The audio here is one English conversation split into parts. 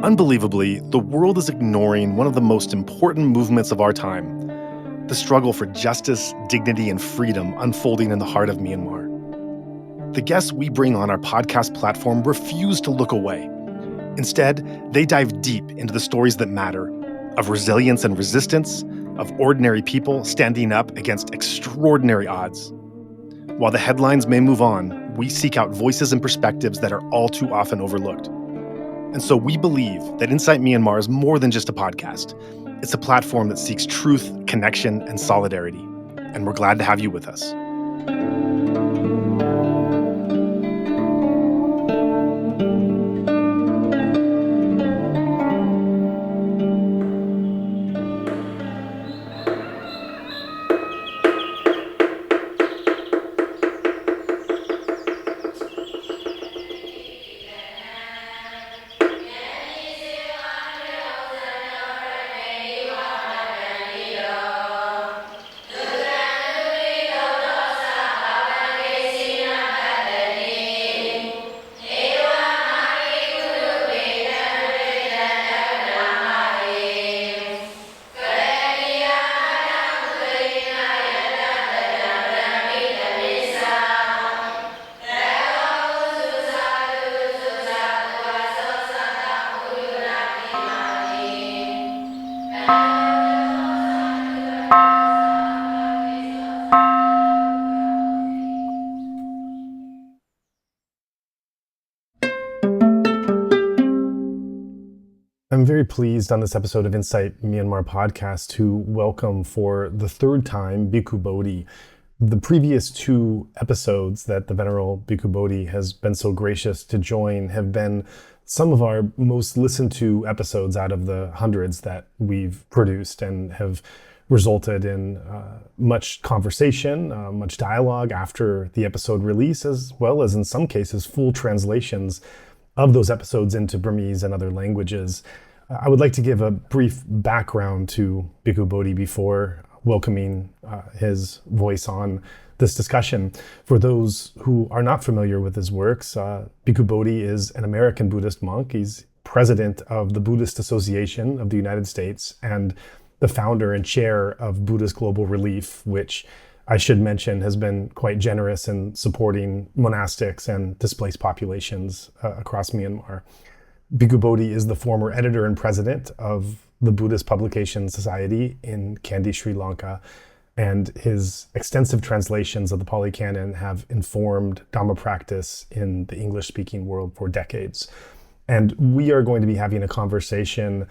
Unbelievably, the world is ignoring one of the most important movements of our time, the struggle for justice, dignity, and freedom unfolding in the heart of Myanmar. The guests we bring on our podcast platform refuse to look away. Instead, they dive deep into the stories that matter, of resilience and resistance, of ordinary people standing up against extraordinary odds. While the headlines may move on, we seek out voices and perspectives that are all too often overlooked. And so we believe that Insight Myanmar is more than just a podcast. It's a platform that seeks truth, connection, and solidarity. And we're glad to have you with us. I'm very pleased on this episode of Insight Myanmar podcast to welcome for the third time Bhikkhu Bodhi. The previous two episodes that the Venerable Bhikkhu Bodhi has been so gracious to join have been some of our most listened to episodes out of the hundreds that we've produced and have resulted in much conversation, much dialogue after the episode release, as well as in some cases full translations of those episodes into Burmese and other languages. I would like to give a brief background to Bhikkhu Bodhi before welcoming his voice on this discussion. For those who are not familiar with his works, Bhikkhu Bodhi is an American Buddhist monk. He's president of the Buddhist Association of the United States and the founder and chair of Buddhist Global Relief, which I should mention has been quite generous in supporting monastics and displaced populations across Myanmar. Bhikkhu Bodhi is the former editor and president of the Buddhist Publication Society in Kandy, Sri Lanka, and his extensive translations of the Pāḷi Canon have informed Dharma practice in the English-speaking world for decades. And we are going to be having a conversation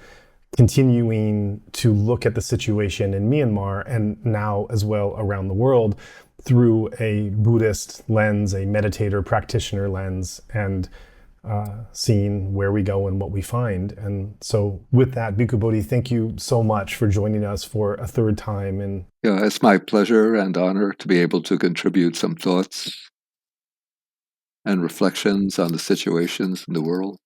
continuing to look at the situation in Myanmar and now as well around the world through a Buddhist lens, a meditator practitioner lens, and seeing where we go and what we find. And so with that, Bhikkhu Bodhi, thank you so much for joining us for a third time. And yeah, it's my pleasure and honor to be able to contribute some thoughts and reflections on the situations in the world.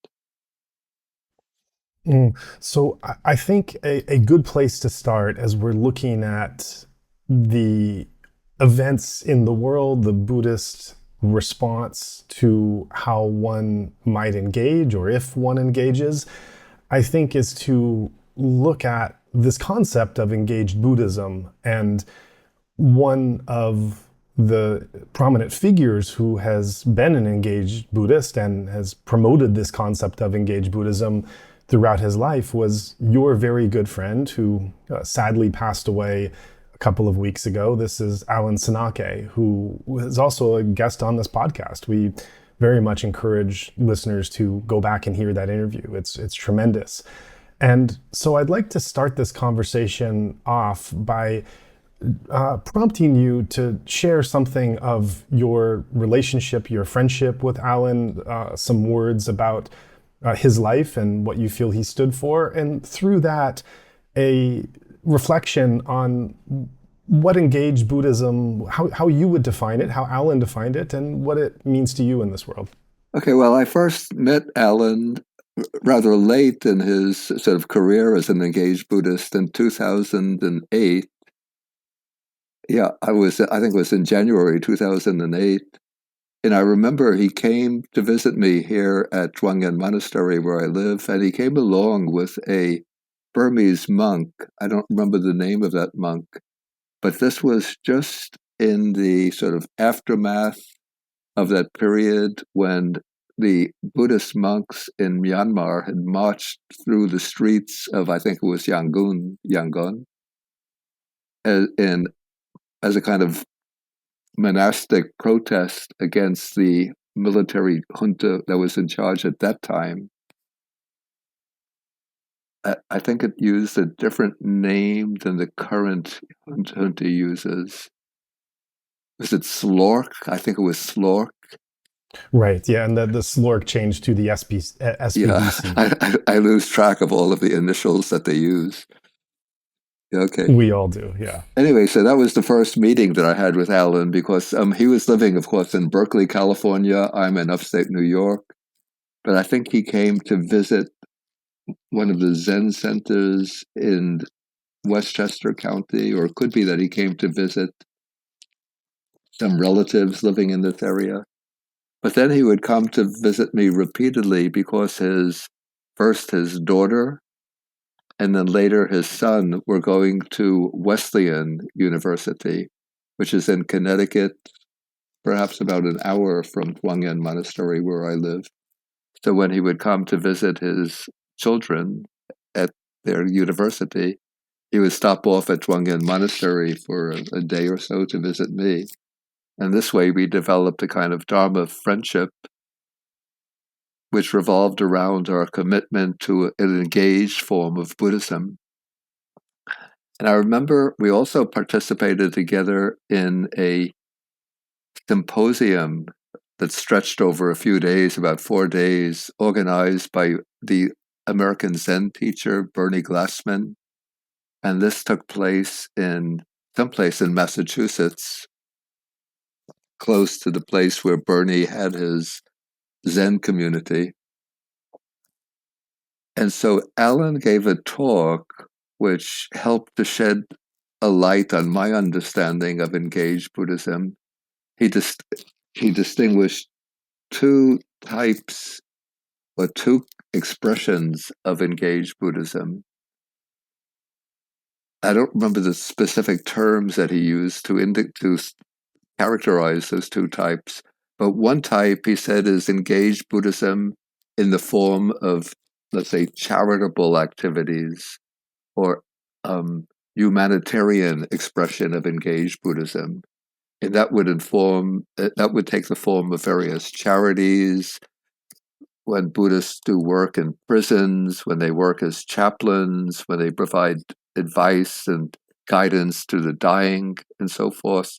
So I think a good place to start as we're looking at the events in the world, the Buddhist response to how one might engage or if one engages, I think is to look at this concept of engaged Buddhism. And one of the prominent figures who has been an engaged Buddhist and has promoted this concept of engaged Buddhism throughout his life was your very good friend who sadly passed away a couple of weeks ago. This is Alan Senake, who is also a guest on this podcast. We very much encourage listeners to go back and hear that interview. It's tremendous. And so I'd like to start this conversation off by prompting you to share something of your relationship, your friendship with Alan, some words about his life and what you feel he stood for, and through that, a reflection on what engaged Buddhism, how you would define it, how Alan defined it, and what it means to you in this world. Okay, well, I first met Alan rather late in his sort of career as an engaged Buddhist in 2008. Yeah, I think it was in January 2008. And I remember he came to visit me here at Zhuangyan Monastery where I live, and he came along with a Burmese monk. I don't remember the name of that monk, but this was just in the sort of aftermath of that period when the Buddhist monks in Myanmar had marched through the streets of, I think it was Yangon, as a kind of monastic protest against the military junta that was in charge at that time. I think it used a different name than the current junta uses. Was it Slork? I think it was Slork. Right. Yeah. And the slork changed to the Yeah, SBDC. I lose track of all of the initials that they use. Okay. We all do. Yeah. Anyway, so that was the first meeting that I had with Alan because he was living, of course, in Berkeley, California. I'm in upstate New York. But I think he came to visit one of the Zen centers in Westchester County, or it could be that he came to visit some relatives living in this area. But then he would come to visit me repeatedly because his daughter and then later his son were going to Wesleyan University, which is in Connecticut, perhaps about an hour from Zhuangyan Monastery where I live. So when he would come to visit his children at their university, he would stop off at Zhuangyan Monastery for a day or so to visit me. And this way we developed a kind of Dharma friendship which revolved around our commitment to an engaged form of Buddhism. And I remember we also participated together in a symposium that stretched over a few days, about 4 days, organized by the American Zen teacher, Bernie Glassman. And this took place in someplace in Massachusetts, close to the place where Bernie had his Zen community. And so Alan gave a talk which helped to shed a light on my understanding of engaged Buddhism. He distinguished two types or two expressions of engaged Buddhism. I don't remember the specific terms that he used to characterize those two types, but one type he said is engaged Buddhism in the form of, let's say, charitable activities or humanitarian expression of engaged Buddhism. And that would take the form of various charities, when Buddhists do work in prisons, when they work as chaplains, when they provide advice and guidance to the dying, and so forth.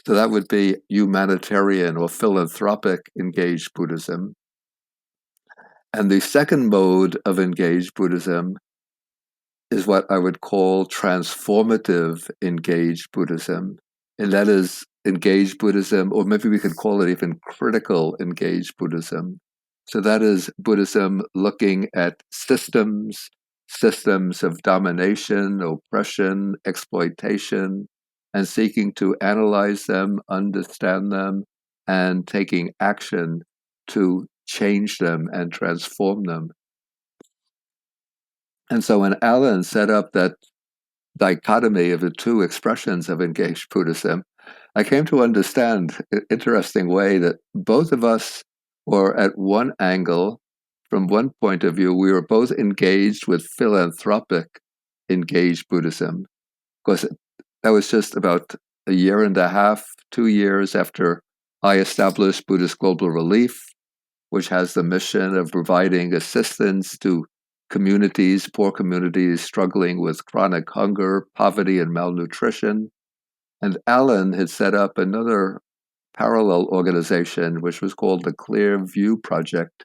So that would be humanitarian or philanthropic engaged Buddhism. And the second mode of engaged Buddhism is what I would call transformative engaged Buddhism. And that is engaged Buddhism, or maybe we could call it even critical engaged Buddhism. So that is Buddhism looking at systems of domination, oppression, exploitation, and seeking to analyze them, understand them, and taking action to change them and transform them. And so when Alan set up that dichotomy of the two expressions of engaged Buddhism, I came to understand in an interesting way that both of us were at one angle, from one point of view, we were both engaged with philanthropic engaged Buddhism, because that was just about a year and a half, 2 years after I established Buddhist Global Relief, which has the mission of providing assistance to communities, poor communities struggling with chronic hunger, poverty, and malnutrition. And Alan had set up another parallel organization, which was called the Clear View Project,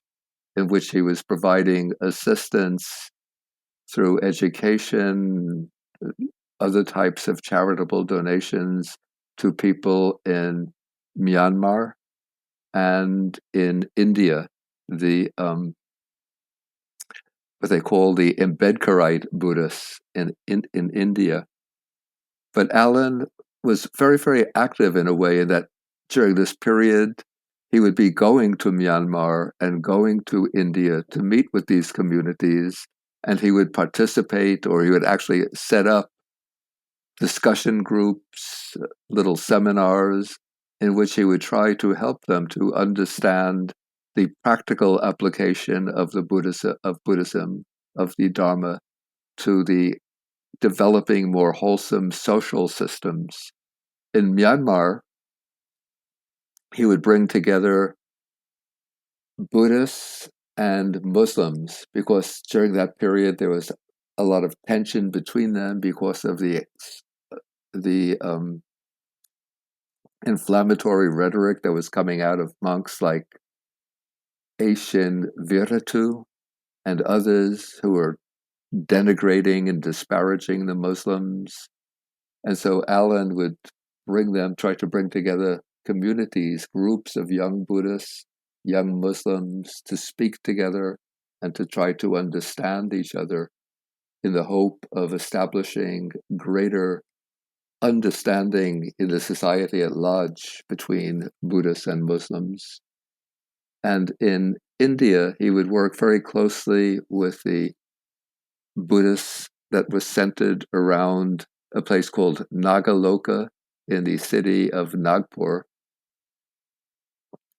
in which he was providing assistance through education, other types of charitable donations to people in Myanmar and in India, the what they call the Ambedkarite Buddhists in India. But Alan was very, very active in a way that during this period, he would be going to Myanmar and going to India to meet with these communities, and he would participate, or he would actually set up discussion groups, little seminars, in which he would try to help them to understand the practical application of Buddhism, of the Dharma, to the developing more wholesome social systems. In Myanmar, he would bring together Buddhists and Muslims, because during that period there was a lot of tension between them because of the inflammatory rhetoric that was coming out of monks like Aishin Viratu and others who were denigrating and disparaging the Muslims. And so Alan would try to bring together communities, groups of young Buddhists, young Muslims, to speak together and to try to understand each other in the hope of establishing greater understanding in the society at large between Buddhists and Muslims. And in India, he would work very closely with the Buddhists that was centered around a place called Nagaloka in the city of Nagpur.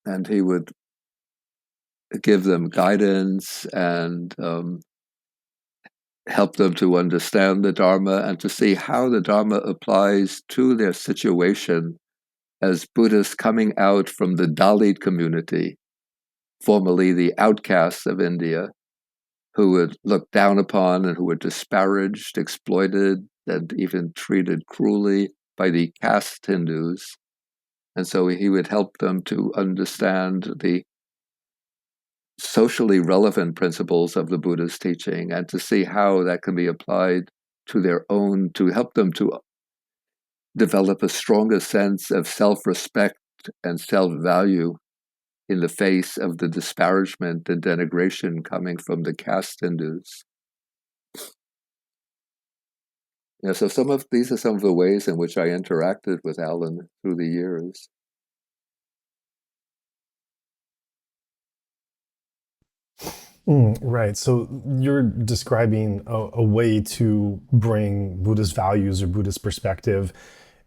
And he would give them guidance and help them to understand the Dharma and to see how the Dharma applies to their situation as Buddhists coming out from the Dalit community, formerly the outcasts of India, who were looked down upon and who were disparaged, exploited, and even treated cruelly by the caste Hindus. And so he would help them to understand the socially relevant principles of the Buddha's teaching and to see how that can be applied to their own, to help them to develop a stronger sense of self-respect and self-value in the face of the disparagement and denigration coming from the caste Hindus. So these are some of the ways in which I interacted with Alan through the years. Right. So you're describing a way to bring Buddhist values or Buddhist perspective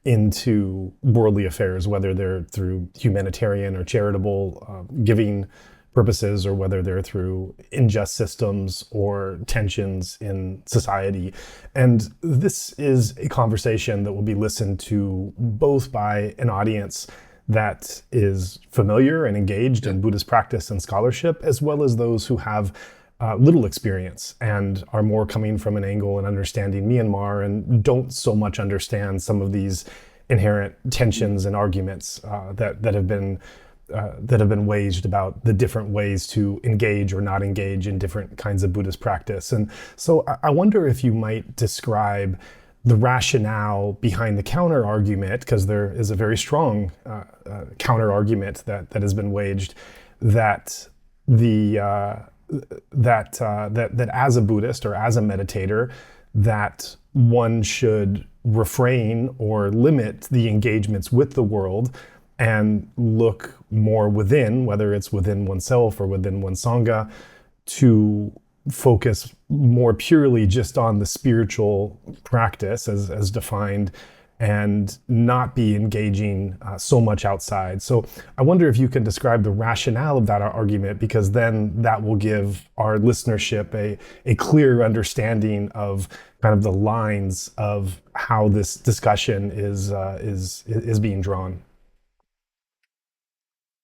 into worldly affairs, whether they're through humanitarian or charitable giving purposes, or whether they're through unjust systems or tensions in society. And this is a conversation that will be listened to both by an audience that is familiar and engaged in Buddhist practice and scholarship, as well as those who have little experience and are more coming from an angle and understanding Myanmar and don't so much understand some of these inherent tensions and arguments that have been waged about the different ways to engage or not engage in different kinds of Buddhist practice. And so I wonder if you might describe the rationale behind the counter argument, because there is a very strong counter argument that has been waged that that as a Buddhist or as a meditator, that one should refrain or limit the engagements with the world and look more within, whether it's within oneself or within one sangha, to focus more purely just on the spiritual practice as defined, and not be engaging so much outside. So I wonder if you can describe the rationale of that argument, because then that will give our listenership a clear understanding of kind of the lines of how this discussion is being drawn.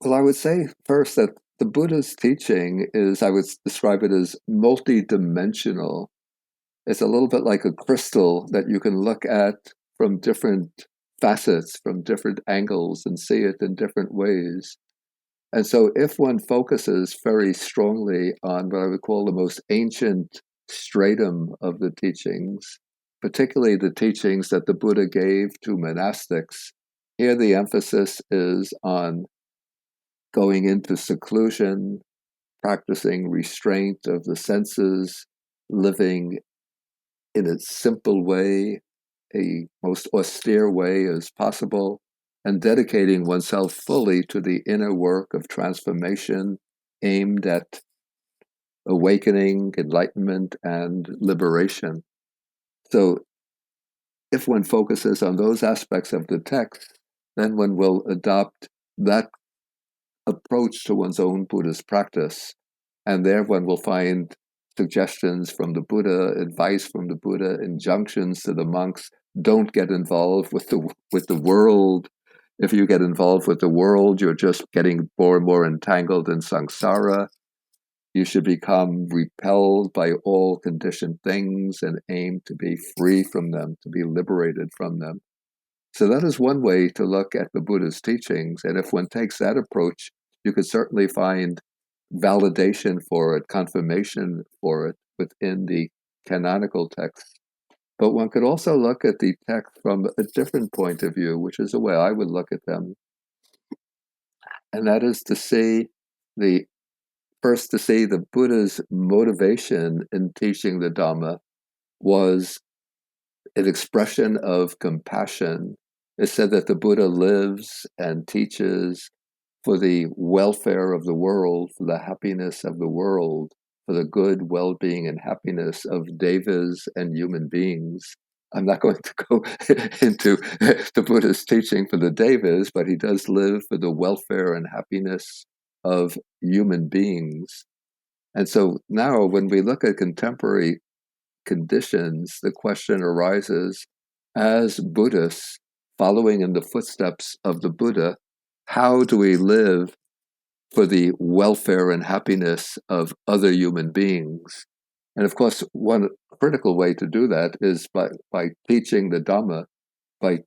Well, I would say first that the Buddha's teaching I would describe it as multidimensional. It's a little bit like a crystal that you can look at from different facets, from different angles, and see it in different ways. And so if one focuses very strongly on what I would call the most ancient stratum of the teachings, particularly the teachings that the Buddha gave to monastics, here the emphasis is on going into seclusion, practicing restraint of the senses, living in a simple way, a most austere way as possible, and dedicating oneself fully to the inner work of transformation aimed at awakening, enlightenment, and liberation. So if one focuses on those aspects of the text, then one will adopt that approach to one's own Buddhist practice. And there one will find suggestions from the Buddha, advice from the Buddha, injunctions to the monks. Don't get involved with the world. If you get involved with the world, you're just getting more and more entangled in samsara. You should become repelled by all conditioned things and aim to be free from them, to be liberated from them. So that is one way to look at the Buddha's teachings. And if one takes that approach, you could certainly find validation for it, confirmation for it within the canonical text. But one could also look at the text from a different point of view, which is the way I would look at them. And that is to see the Buddha's motivation in teaching the Dhamma was an expression of compassion. It's said that the Buddha lives and teaches for the welfare of the world, for the happiness of the world, for the good well-being and happiness of devas and human beings. I'm not going to go into the Buddha's teaching for the devas, but he does live for the welfare and happiness of human beings. And so now when we look at contemporary conditions, the question arises, as Buddhists following in the footsteps of the Buddha, how do we live for the welfare and happiness of other human beings? And of course, one critical way to do that is by teaching the Dhamma, by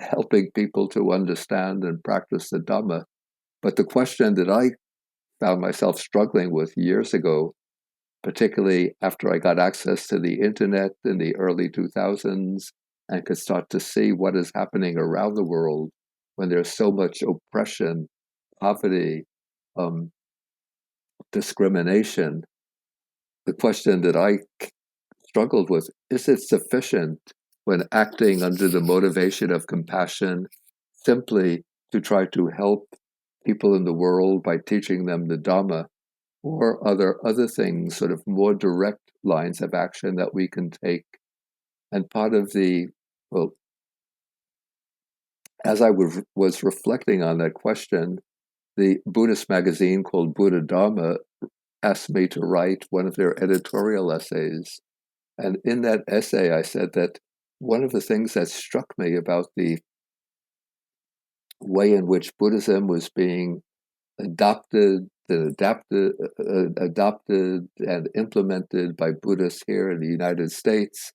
helping people to understand and practice the Dhamma. But the question that I found myself struggling with years ago, particularly after I got access to the internet in the early 2000s and could start to see what is happening around the world when there's so much oppression, poverty, discrimination. The question that I struggled with, is it sufficient when acting under the motivation of compassion simply to try to help people in the world by teaching them the Dhamma, or other things, sort of more direct lines of action that we can take? And part of as I was reflecting on that question, the Buddhist magazine called Buddha Dharma asked me to write one of their editorial essays. And in that essay, I said that one of the things that struck me about the way in which Buddhism was being adopted and implemented by Buddhists here in the United States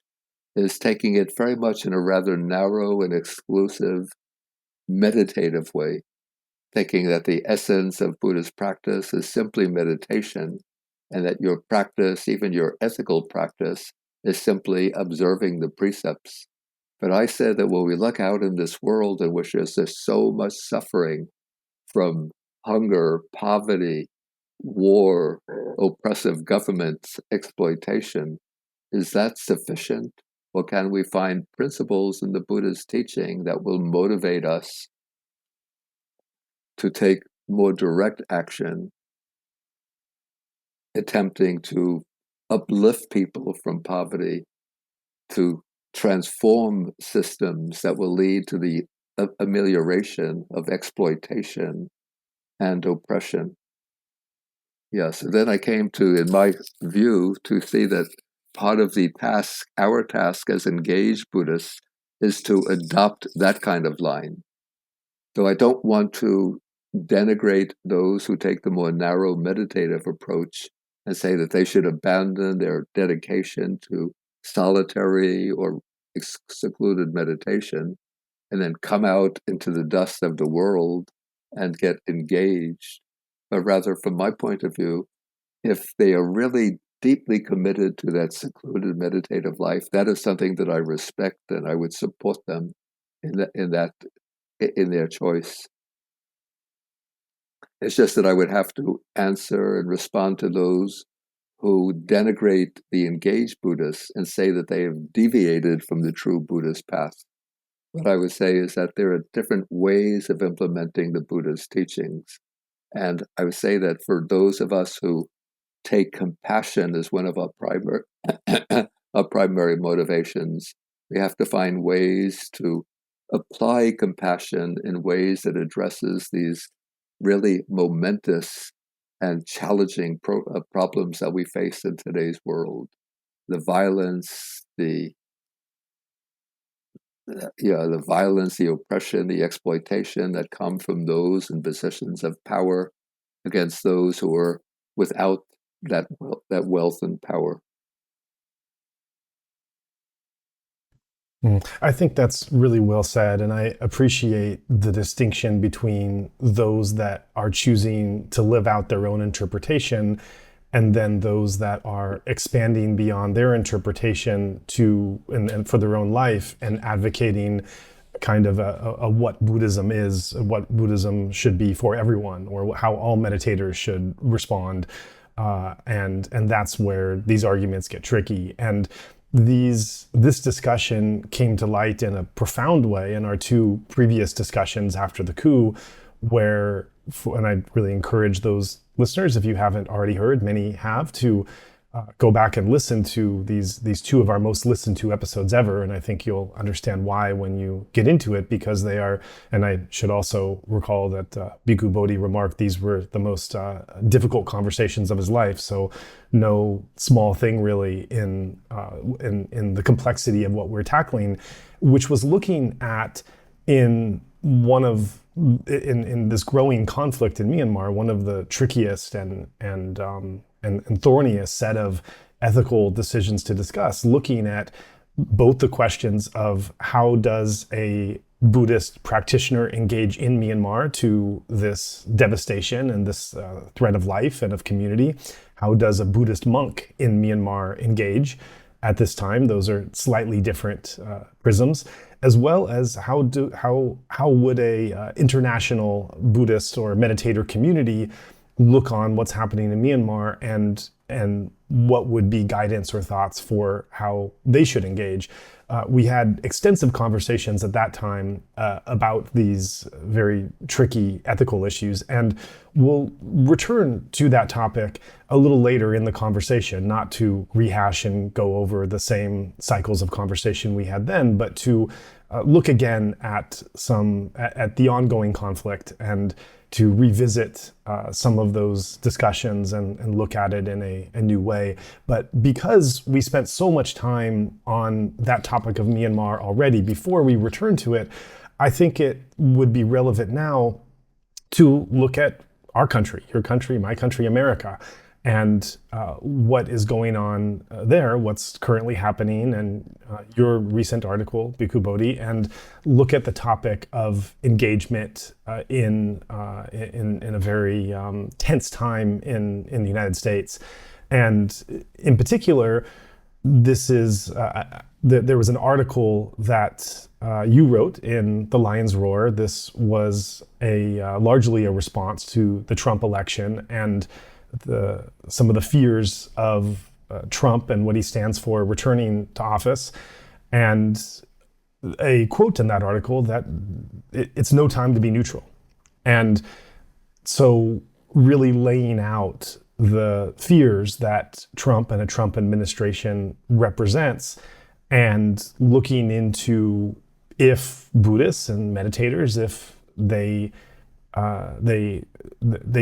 is taking it very much in a rather narrow and exclusive meditative way, thinking that the essence of Buddhist practice is simply meditation, and that your practice, even your ethical practice, is simply observing the precepts. But I said that when we look out in this world in which there's so much suffering from hunger, poverty, war, oppressive governments, exploitation, is that sufficient? Or can we find principles in the Buddha's teaching that will motivate us to take more direct action, attempting to uplift people from poverty, to transform systems that will lead to the amelioration of exploitation and oppression? Yes, and then I came to, in my view, to see that part of the task, our task as engaged Buddhists, is to adopt that kind of line. So I don't want to denigrate those who take the more narrow meditative approach and say that they should abandon their dedication to solitary or secluded meditation and then come out into the dust of the world and get engaged. But rather, from my point of view, if they are really deeply committed to that secluded meditative life, that is something that I respect, and I would support them in their choice. It's just that I would have to answer and respond to those who denigrate the engaged Buddhists and say that they have deviated from the true Buddhist path. what I would say is that there are different ways of implementing the Buddha's teachings. And I would say that for those of us who take compassion as one of our primary motivations, we have to find ways to apply compassion in ways that addresses these really momentous and challenging problems that we face in today's world. The violence, the violence, the oppression, the exploitation that come from those in positions of power against those who are without that wealth and power. I think that's really well said, and I appreciate the distinction between those that are choosing to live out their own interpretation and then those that are expanding beyond their interpretation to and for their own life and advocating kind of a what Buddhism is, what Buddhism should be for everyone, or how all meditators should respond. And that's where these arguments get tricky. And this discussion came to light in a profound way in our two previous discussions after the coup, where, and I really encourage those listeners, if you haven't already heard, many have, to go back and listen to these two of our most listened to episodes ever. And I think you'll understand why when you get into it, because they are, and I should also recall that Bhikkhu Bodhi remarked these were the most difficult conversations of his life. So no small thing really in the complexity of what we're tackling, which was looking at in this growing conflict in Myanmar, one of the trickiest and thorniest set of ethical decisions to discuss, looking at both the questions of how does a Buddhist practitioner engage in Myanmar to this devastation and this threat of life and of community? How does a Buddhist monk in Myanmar engage at this time? Those are slightly different prisms, as well as how would a international Buddhist or meditator community look on what's happening in Myanmar and what would be guidance or thoughts for how they should engage. We had extensive conversations at that time about these very tricky ethical issues, and we'll return to that topic a little later in the conversation, not to rehash and go over the same cycles of conversation we had then, but to look again at the ongoing conflict and to revisit some of those discussions and look at it in a new way. But because we spent so much time on that topic of Myanmar already before we return to it, I think it would be relevant now to look at our country, your country, my country, America, and what is going on there, what's currently happening, and your recent article, Bhikkhu Bodhi, and look at the topic of engagement in a very tense time in the United States. And in particular, this is there was an article that you wrote in The Lion's Roar. This was largely a response to the Trump election and some of the fears of Trump and what he stands for returning to office, and a quote in that article that it's no time to be neutral. And so really laying out the fears that Trump and a Trump administration represents, and looking into if Buddhists and meditators, if they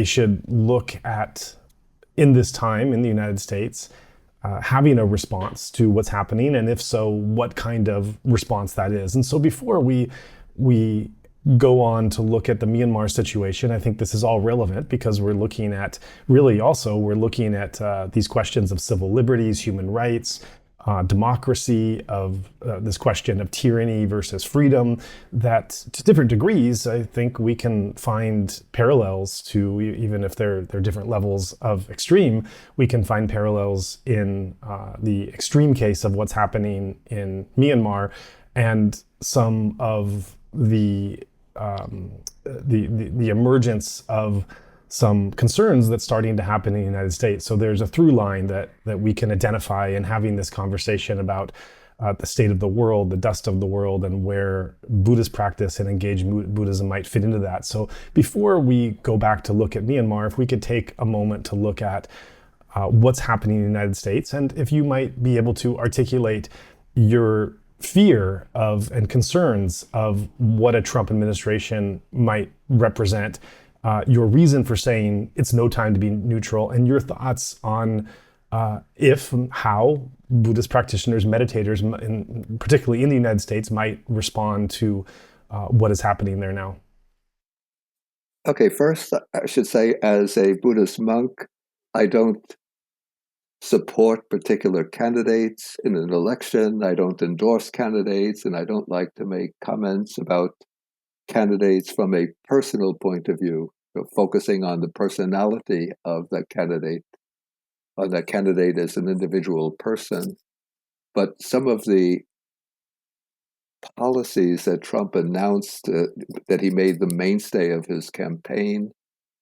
should look at, in this time in the United States, having a response to what's happening, and if so, what kind of response that is. And so before we go on to look at the Myanmar situation, I think this is all relevant because we're looking at these questions of civil liberties, human rights, democracy, of this question of tyranny versus freedom, that to different degrees, I think we can find parallels to, even if they're different levels of extreme, we can find parallels in the extreme case of what's happening in Myanmar and some of the emergence of some concerns that's starting to happen in the United States. So there's a through line that we can identify in having this conversation about the state of the world, the dust of the world, and where Buddhist practice and engaged Buddhism might fit into that. So before we go back to look at Myanmar, if we could take a moment to look at what's happening in the United States, and if you might be able to articulate your fear of and concerns of what a Trump administration might represent, your reason for saying it's no time to be neutral, and your thoughts on if and how Buddhist practitioners, meditators, particularly in the United States, might respond to what is happening there now. Okay, first, I should say, as a Buddhist monk, I don't support particular candidates in an election. I don't endorse candidates, and I don't like to make comments about candidates from a personal point of view, focusing on the personality of that candidate, or that candidate as an individual person. But some of the policies that Trump announced, that he made the mainstay of his campaign,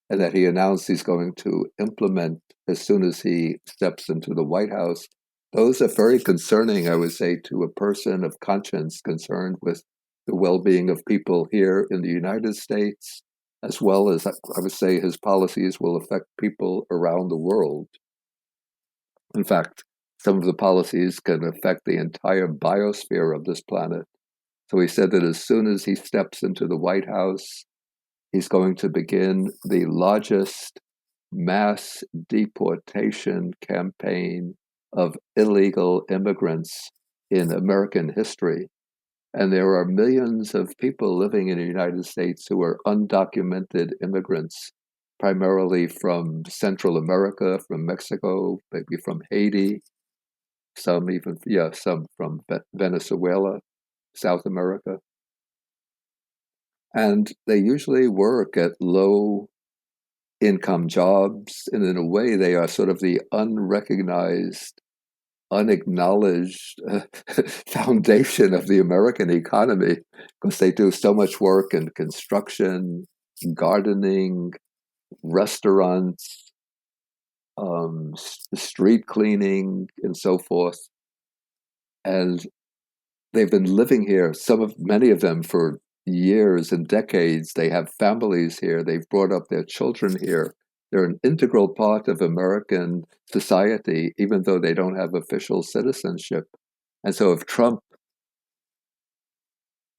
and that he announced he's going to implement as soon as he steps into the White House, those are very concerning, I would say, to a person of conscience concerned with the well-being of people here in the United States, as well as, I would say, his policies will affect people around the world. In fact, some of the policies can affect the entire biosphere of this planet. So he said that as soon as he steps into the White House, he's going to begin the largest mass deportation campaign of illegal immigrants in American history. And there are millions of people living in the United States who are undocumented immigrants, primarily from Central America, from Mexico, maybe from Haiti, some from Venezuela, South America. And they usually work at low income jobs, and in a way they are sort of the unrecognized, unacknowledged foundation of the American economy, because they do so much work in construction, gardening, restaurants, street cleaning, and so forth. And they've been living here, many of them, for years and decades. They have families here. They've brought up their children here. They're an integral part of American society, even though they don't have official citizenship. And so if Trump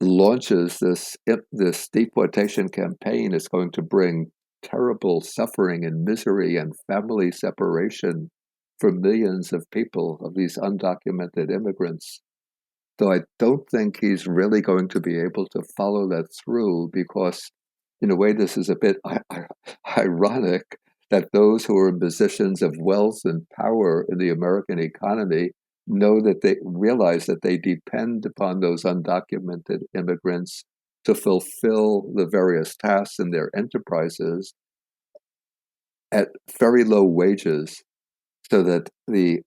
launches this deportation campaign, it's going to bring terrible suffering and misery and family separation for millions of people, of these undocumented immigrants. So I don't think he's really going to be able to follow that through, because in a way this is a bit ironic that those who are in positions of wealth and power in the American economy realize that they depend upon those undocumented immigrants to fulfill the various tasks in their enterprises at very low wages, so that the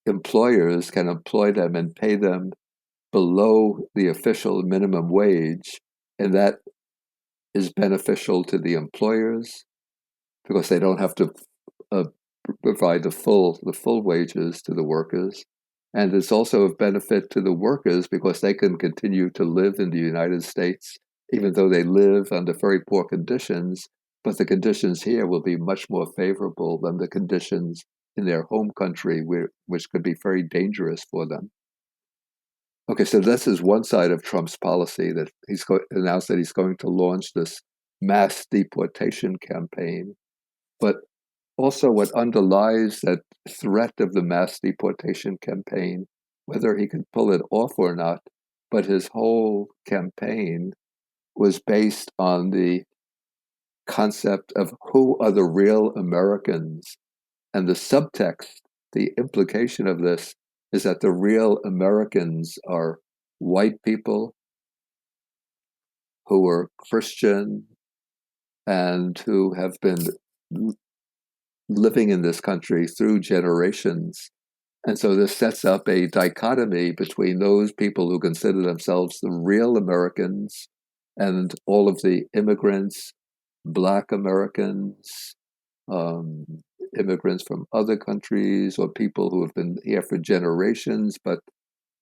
employers can employ them and pay them below the official minimum wage, and that is beneficial to the employers because they don't have to uh, provide the full wages to the workers, and it's also of benefit to the workers because they can continue to live in the United States even though they live under very poor conditions, but the conditions here will be much more favorable than the conditions in their home country, which could be very dangerous for them. Okay, so this is one side of Trump's policy, that he's announced that he's going to launch this mass deportation campaign. But also what underlies that threat of the mass deportation campaign, whether he can pull it off or not, but his whole campaign was based on the concept of who are the real Americans. And the subtext, the implication of this, is that the real Americans are white people who are Christian and who have been living in this country through generations. And so this sets up a dichotomy between those people who consider themselves the real Americans and all of the immigrants, Black Americans, um, immigrants from other countries or people who have been here for generations, but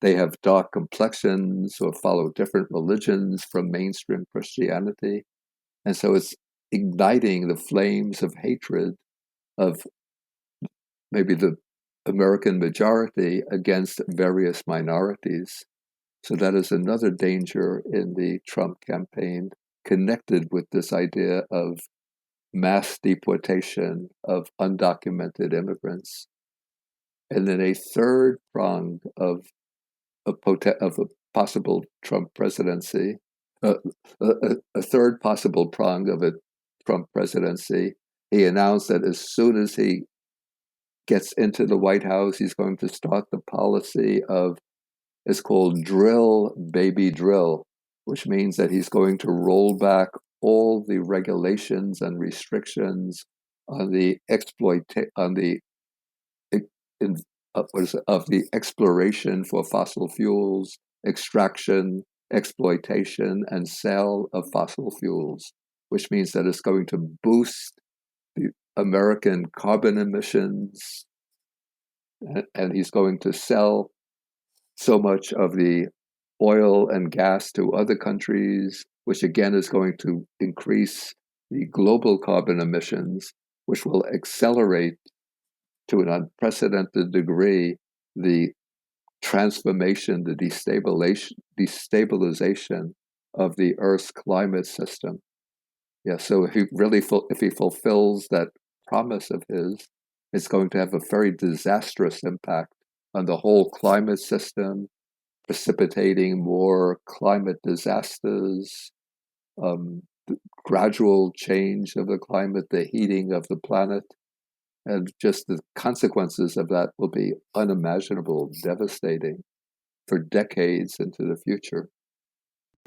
they have dark complexions or follow different religions from mainstream Christianity. And so it's igniting the flames of hatred of maybe the American majority against various minorities. So that is another danger in the Trump campaign, connected with this idea of mass deportation of undocumented immigrants. And then a third prong of a possible Trump presidency, uh, a third possible prong of a Trump presidency, he announced that as soon as he gets into the White House, he's going to start the policy of, it's called drill, baby drill, which means that he's going to roll back all the regulations and restrictions on the in, of the exploration for fossil fuels, extraction, exploitation, and sale of fossil fuels, which means that it's going to boost the American carbon emissions, and he's going to sell so much of the oil and gas to other countries, which again is going to increase the global carbon emissions, which will accelerate to an unprecedented degree the transformation, the destabilization of the Earth's climate system. Yeah, so if he fulfills that promise of his, it's going to have a very disastrous impact on the whole climate system, precipitating more climate disasters, gradual change of the climate, the heating of the planet, and just the consequences of that will be unimaginable, devastating for decades into the future.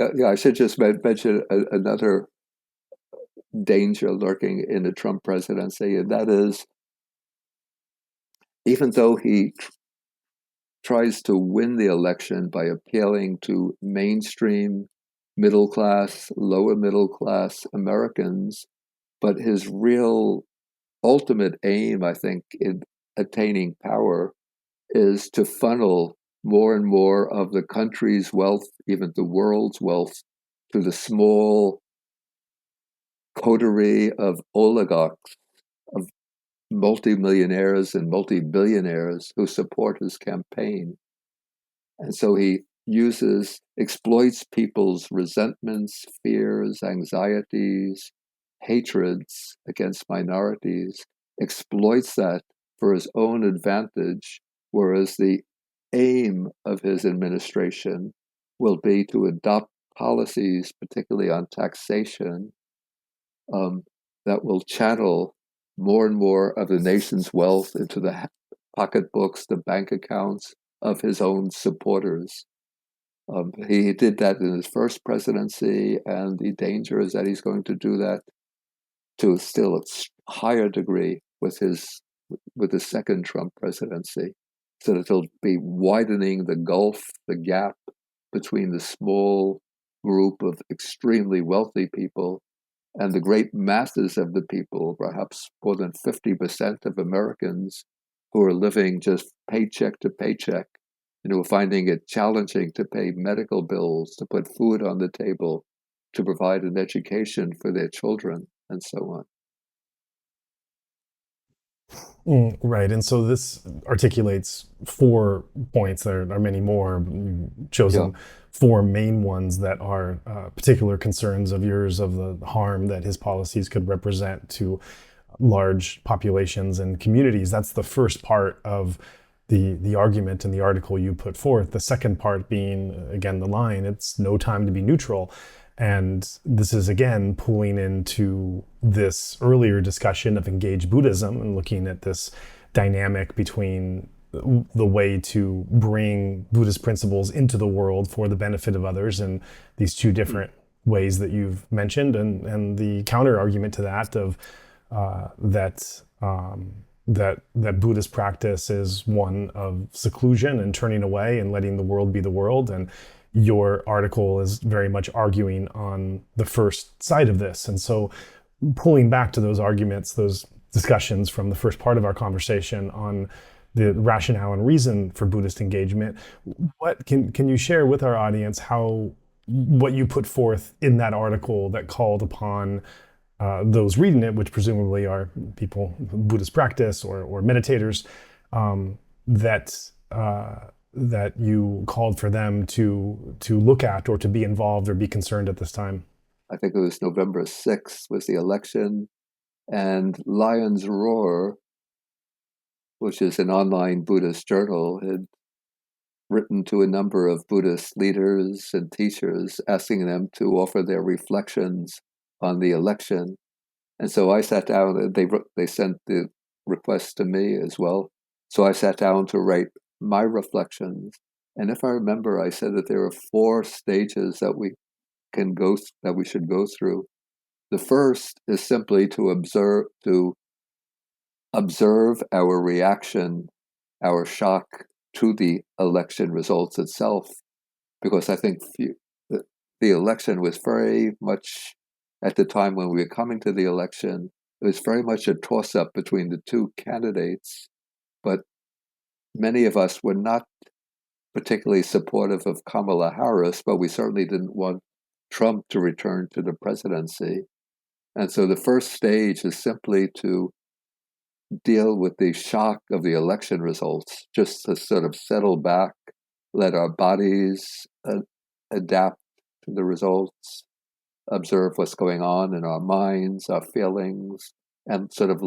Yeah, I should just mention another danger lurking in the Trump presidency, and that is, even though he tries to win the election by appealing to mainstream middle class, lower middle class Americans, but his real ultimate aim, I think, in attaining power is to funnel more and more of the country's wealth, even the world's wealth, to the small coterie of oligarchs, of multimillionaires and multi-billionaires who support his campaign. And so he exploits people's resentments, fears, anxieties, hatreds against minorities, exploits that for his own advantage, whereas the aim of his administration will be to adopt policies, particularly on taxation, that will channel more and more of the nation's wealth into the pocketbooks, the bank accounts of his own supporters. He did that in his first presidency, and the danger is that he's going to do that to a still higher degree with the second Trump presidency, so that he'll be widening the gulf, the gap between the small group of extremely wealthy people and the great masses of the people, perhaps more than 50% of Americans who are living just paycheck to paycheck, and who are finding it challenging to pay medical bills, to put food on the table, to provide an education for their children, and so on. Right. And so this articulates 4 points. There are many more. You've chosen Yeah. 4 main ones that are particular concerns of yours, of the harm that his policies could represent to large populations and communities. That's the first part of the argument in the article you put forth. The second part being, again, the line, it's no time to be neutral. And this is, again, pulling into this earlier discussion of engaged Buddhism and looking at this dynamic between the way to bring Buddhist principles into the world for the benefit of others, and these 2 different ways that you've mentioned, and the counter argument to that of that Buddhist practice is one of seclusion and turning away and letting the world be the world. And your article is very much arguing on the first side of this. And so pulling back to those arguments, those discussions from the first part of our conversation on the rationale and reason for Buddhist engagement. What can you share with our audience what you put forth in that article that called upon those reading it, which presumably are people Buddhist practice or meditators, that you called for them to look at or to be involved or be concerned at this time? I think it was November 6th was the election, and Lion's Roar, which is an online Buddhist journal, had written to a number of Buddhist leaders and teachers, asking them to offer their reflections on the election. And so I sat down, and they sent the request to me as well. So I sat down to write my reflections. And if I remember, I said that there are 4 stages that we should go through. The first is simply to observe our reaction, our shock to the election results itself, because I think the election was very much, at the time when we were coming to the election, it was very much a toss-up between the 2 candidates, but many of us were not particularly supportive of Kamala Harris, but we certainly didn't want Trump to return to the presidency. And so the first stage is simply to deal with the shock of the election results, just to sort of settle back, let our bodies adapt to the results, observe what's going on in our minds, our feelings, and sort of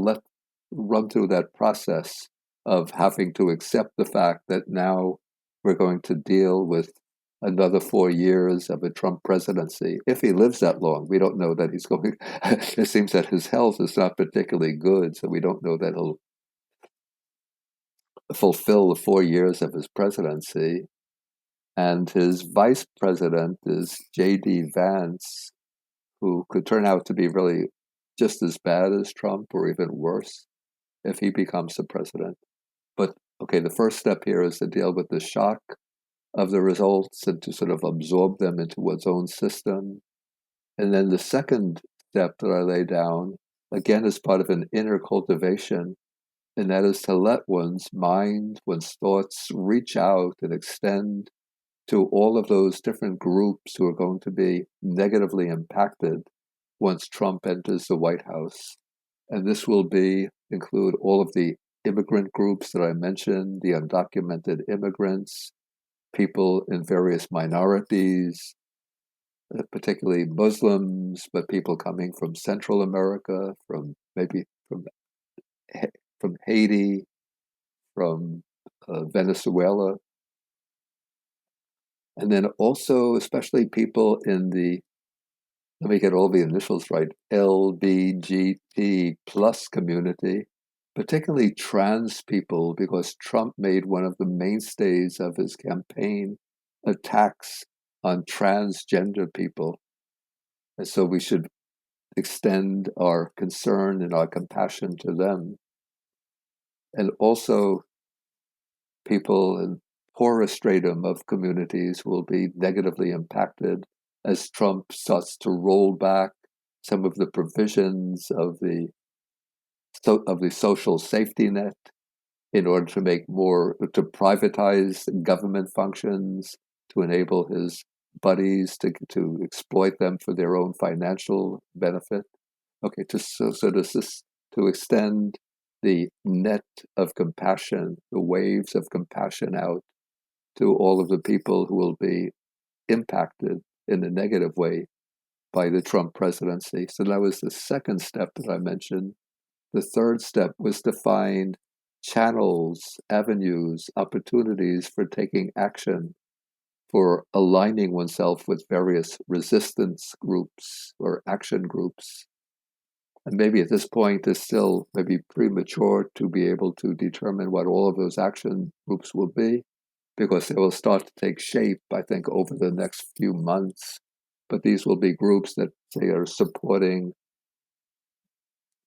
run through that process of having to accept the fact that now we're going to deal with another 4 years of a Trump presidency. If he lives that long, we don't know that he's going. It seems that his health is not particularly good, so we don't know that he'll fulfill the 4 years of his presidency. And his vice president is J.D. Vance, who could turn out to be really just as bad as Trump or even worse if he becomes the president. But okay, the first step here is to deal with the shock of the results and to sort of absorb them into one's own system. And then the second step that I lay down, again, is part of an inner cultivation, and that is to let one's mind, one's thoughts reach out and extend to all of those different groups who are going to be negatively impacted once Trump enters the White House. And this will include all of the immigrant groups that I mentioned, the undocumented immigrants, people in various minorities, particularly Muslims, but people coming from Central America, maybe from Haiti, from Venezuela, and then also especially people in let me get all the initials right, LBGT plus community, particularly trans people, because Trump made one of the mainstays of his campaign attacks on transgender people. And so we should extend our concern and our compassion to them. And also people in poorer stratum of communities will be negatively impacted as Trump starts to roll back some of the provisions of the social safety net in order to privatize government functions, to enable his buddies to exploit them for their own financial benefit. Okay, to extend the net of compassion, the waves of compassion out to all of the people who will be impacted in a negative way by the Trump presidency. So that was the second step that I mentioned. The third step was to find channels, avenues, opportunities for taking action, for aligning oneself with various resistance groups or action groups. And maybe at this point it's still maybe premature to be able to determine what all of those action groups will be, because they will start to take shape, I think, over the next few months. But these will be groups that they are supporting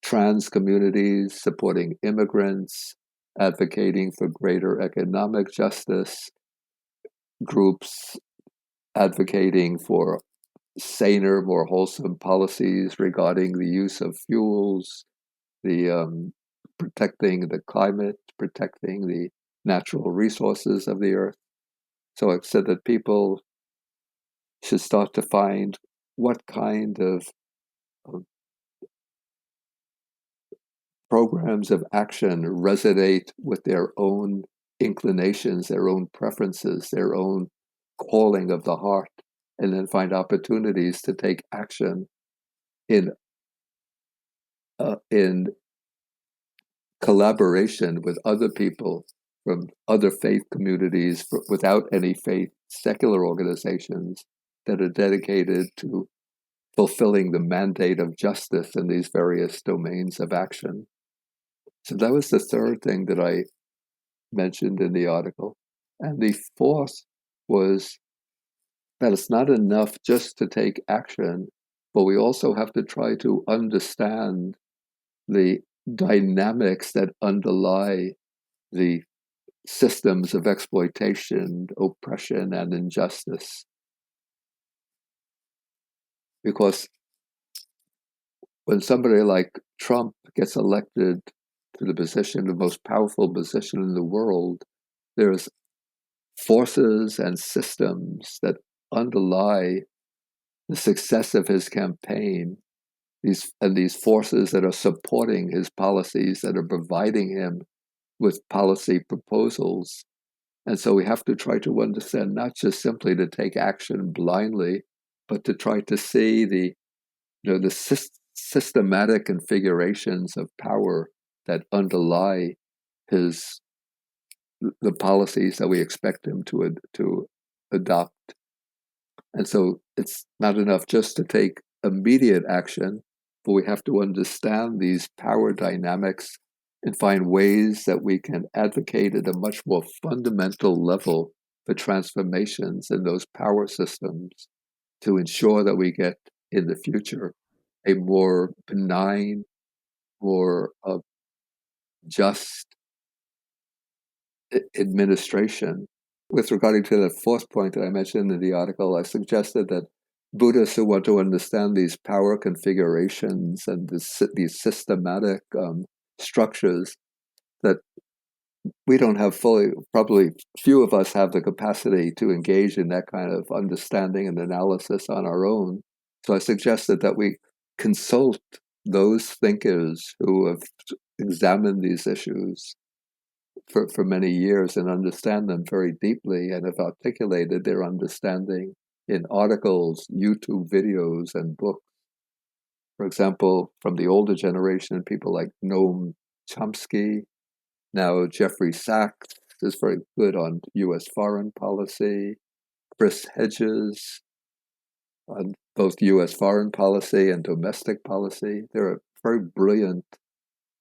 trans communities, supporting immigrants, advocating for greater economic justice, groups advocating for saner, more wholesome policies regarding the use of fuels, the protecting the climate, protecting the natural resources of the earth. So I've said that people should start to find what kind of programs of action resonate with their own inclinations, their own preferences, their own calling of the heart, and then find opportunities to take action in collaboration with other people from other faith communities without any faith, secular organizations that are dedicated to fulfilling the mandate of justice in these various domains of action. So that was the third thing that I mentioned in the article. And the fourth was that it's not enough just to take action, but we also have to try to understand the dynamics that underlie the systems of exploitation, oppression, and injustice. Because when somebody like Trump gets elected to the position, the most powerful position in the world, there's forces and systems that underlie the success of his campaign, these forces that are supporting his policies, that are providing him with policy proposals. And so we have to try to understand, not just simply to take action blindly, but to try to see the systematic configurations of power that underlie the policies that we expect him to adopt. And so it's not enough just to take immediate action, but we have to understand these power dynamics and find ways that we can advocate at a much more fundamental level for transformations in those power systems to ensure that we get in the future a more benign, more just administration. With regarding to the fourth point that I mentioned in the article, I suggested that Buddhists who want to understand these power configurations and these systematic structures, that we don't have fully, probably few of us have the capacity to engage in that kind of understanding and analysis on our own. So I suggested that we consult those thinkers who have examined these issues for many years and understand them very deeply and have articulated their understanding in articles, YouTube videos, and books. For example, from the older generation, people like Noam Chomsky, now Jeffrey Sachs is very good on U.S. foreign policy, Chris Hedges on both U.S. foreign policy and domestic policy. There are very brilliant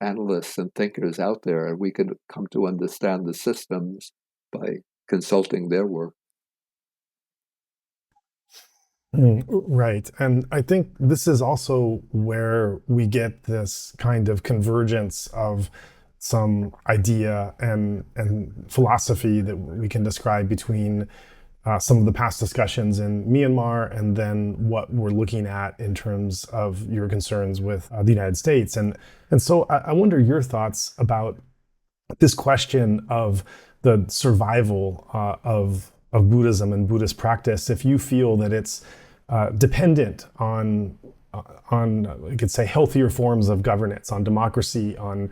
analysts and thinkers out there, and we can come to understand the systems by consulting their work. Right. And I think this is also where we get this kind of convergence of some idea and philosophy that we can describe between some of the past discussions in Myanmar and then what we're looking at in terms of your concerns with the United States. And so I wonder your thoughts about this question of the survival of Buddhism and Buddhist practice. If you feel that it's dependent on you could say healthier forms of governance, on democracy, on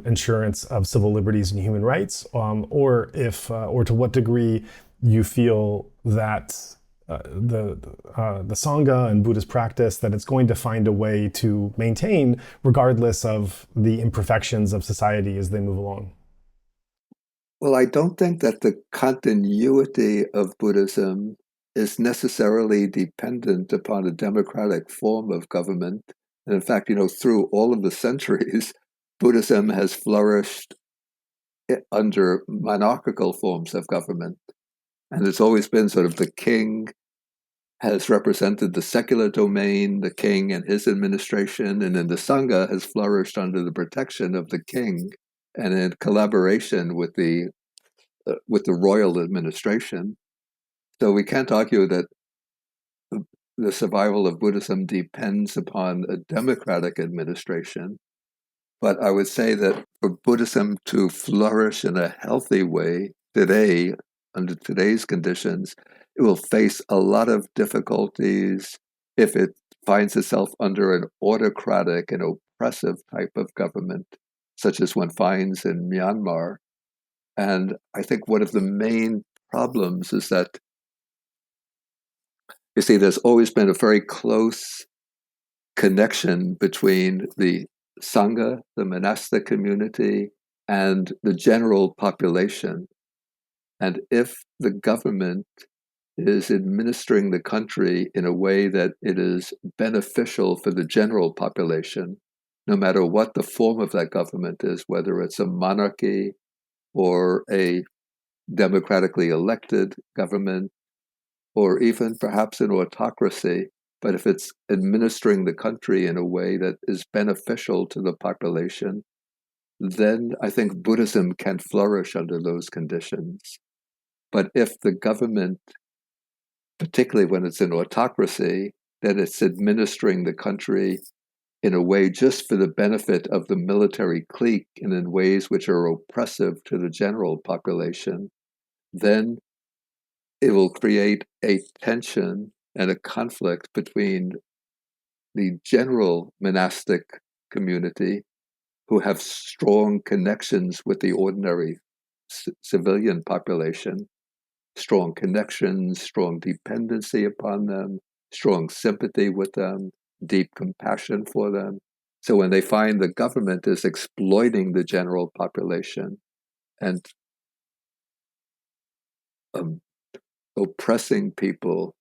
insurance of civil liberties and human rights, or if or to what degree you feel that the Sangha and Buddhist practice, that it's going to find a way to maintain regardless of the imperfections of society as they move along. Well, I don't think that the continuity of Buddhism is necessarily dependent upon a democratic form of government. And in fact, through all of the centuries, Buddhism has flourished under monarchical forms of government. And it's always been sort of the king has represented the secular domain, the king and his administration, and then the Sangha has flourished under the protection of the king and in collaboration with the royal administration. So we can't argue that the survival of Buddhism depends upon a democratic administration. But I would say that for Buddhism to flourish in a healthy way today, under today's conditions, it will face a lot of difficulties if it finds itself under an autocratic and oppressive type of government, such as one finds in Myanmar. And I think one of the main problems is that, you see, there's always been a very close connection between the Sangha, the monastic community, and the general population. And if the government is administering the country in a way that it is beneficial for the general population, no matter what the form of that government is, whether it's a monarchy or a democratically elected government, or even perhaps an autocracy, but if it's administering the country in a way that is beneficial to the population, then I think Buddhism can flourish under those conditions. But if the government, particularly when it's an autocracy, then it's administering the country in a way just for the benefit of the military clique and in ways which are oppressive to the general population, then it will create a tension and a conflict between the general monastic community who have strong connections with the ordinary civilian population, strong connections, strong dependency upon them, strong sympathy with them, deep compassion for them. So when they find the government is exploiting the general population and um, oppressing people,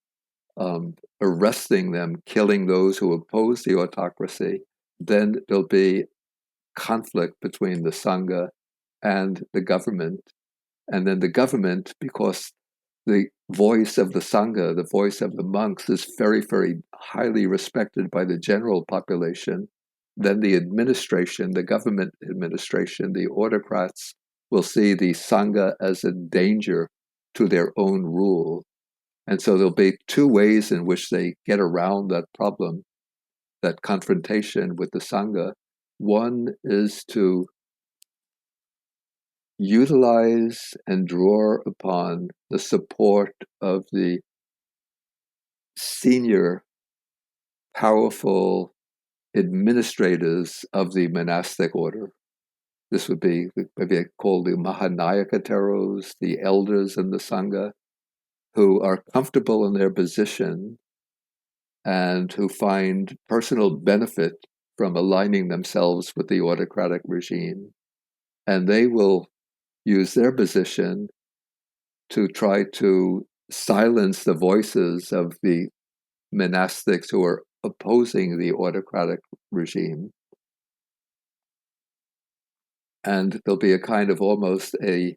arresting them, killing those who oppose the autocracy, then there'll be conflict between the Sangha and the government. And then the government, because the voice of the Sangha, the voice of the monks, is very, very highly respected by the general population, then the administration, the government administration, the autocrats will see the Sangha as a danger to their own rule. And so there'll be two ways in which they get around that problem, that confrontation with the Sangha. One is to utilize and draw upon the support of the senior, powerful administrators of the monastic order. This would be maybe called the Mahanayakateros, the elders in the Sangha, who are comfortable in their position and who find personal benefit from aligning themselves with the autocratic regime. And they will use their position to try to silence the voices of the monastics who are opposing the autocratic regime. And there'll be a kind of almost a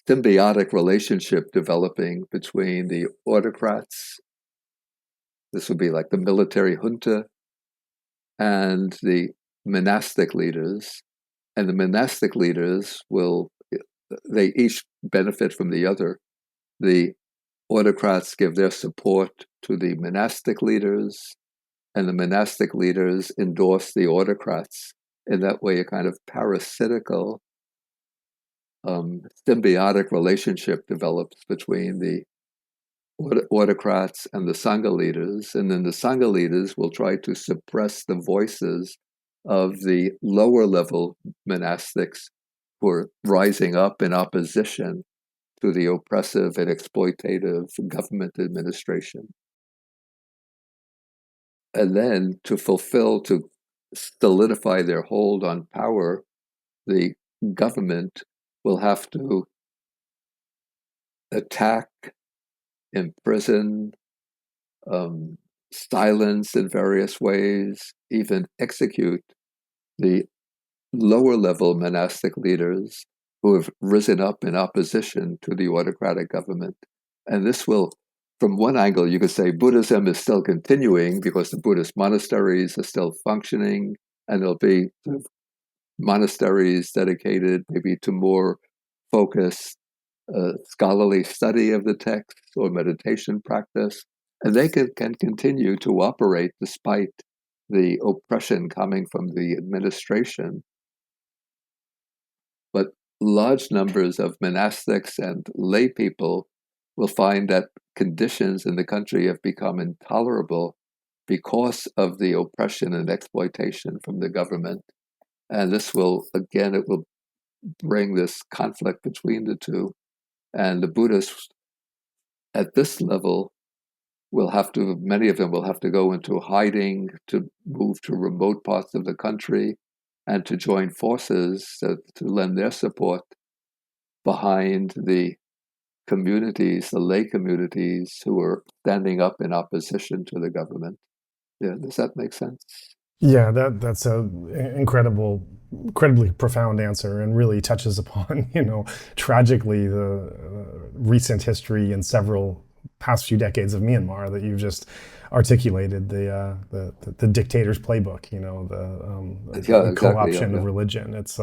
symbiotic relationship developing between the autocrats. This would be like the military junta and the monastic leaders. And the monastic leaders they each benefit from the other. The autocrats give their support to the monastic leaders, and the monastic leaders endorse the autocrats. In that way, a kind of parasitical, symbiotic relationship develops between the autocrats and the Sangha leaders. And then the Sangha leaders will try to suppress the voices of the lower level monastics who are rising up in opposition to the oppressive and exploitative government administration. And then to solidify their hold on power, the government will have to attack, imprison, silence in various ways, even execute the lower level monastic leaders who have risen up in opposition to the autocratic government. And this will, from one angle, you could say Buddhism is still continuing because the Buddhist monasteries are still functioning, and there'll be monasteries dedicated maybe to more focused scholarly study of the text or meditation practice. And they can continue to operate despite the oppression coming from the administration. but large numbers of monastics and lay people will find that conditions in the country have become intolerable because of the oppression and exploitation from the government. And this will, again, it will bring this conflict between the two. And the Buddhists at this level many of them will have to go into hiding, to move to remote parts of the country, and to join forces to lend their support behind the communities, the lay communities who are standing up in opposition to the government. Yeah, does that make sense? Yeah, that's a incredibly profound answer, and really touches upon, tragically the recent history in several past few decades of Myanmar that you've just articulated, the dictator's playbook, the co-option of religion. It's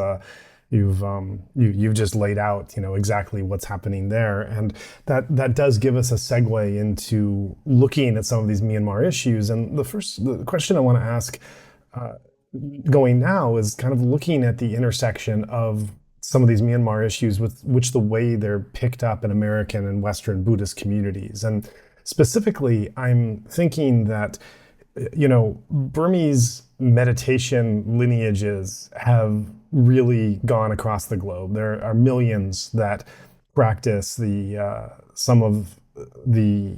you've just laid out, exactly what's happening there, and that does give us a segue into looking at some of these Myanmar issues. And the question I want to ask going now is kind of looking at the intersection of some of these Myanmar issues with which the way they're picked up in American and Western Buddhist communities. And specifically, I'm thinking that, Burmese meditation lineages have really gone across the globe. There are millions that practice some of the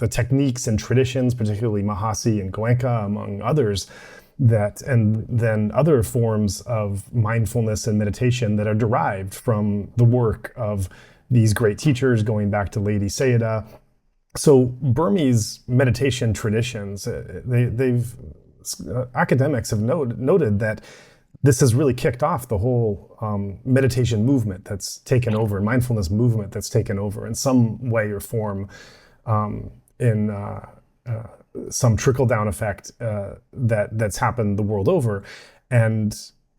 techniques and traditions, particularly Mahasi and Goenka, among others, and then other forms of mindfulness and meditation that are derived from the work of these great teachers, going back to Lady Sayadaw. So Burmese meditation traditions, academics have noted that this has really kicked off the whole meditation movement that's taken over, mindfulness movement that's taken over in some way or form, in some trickle-down effect that's happened the world over. And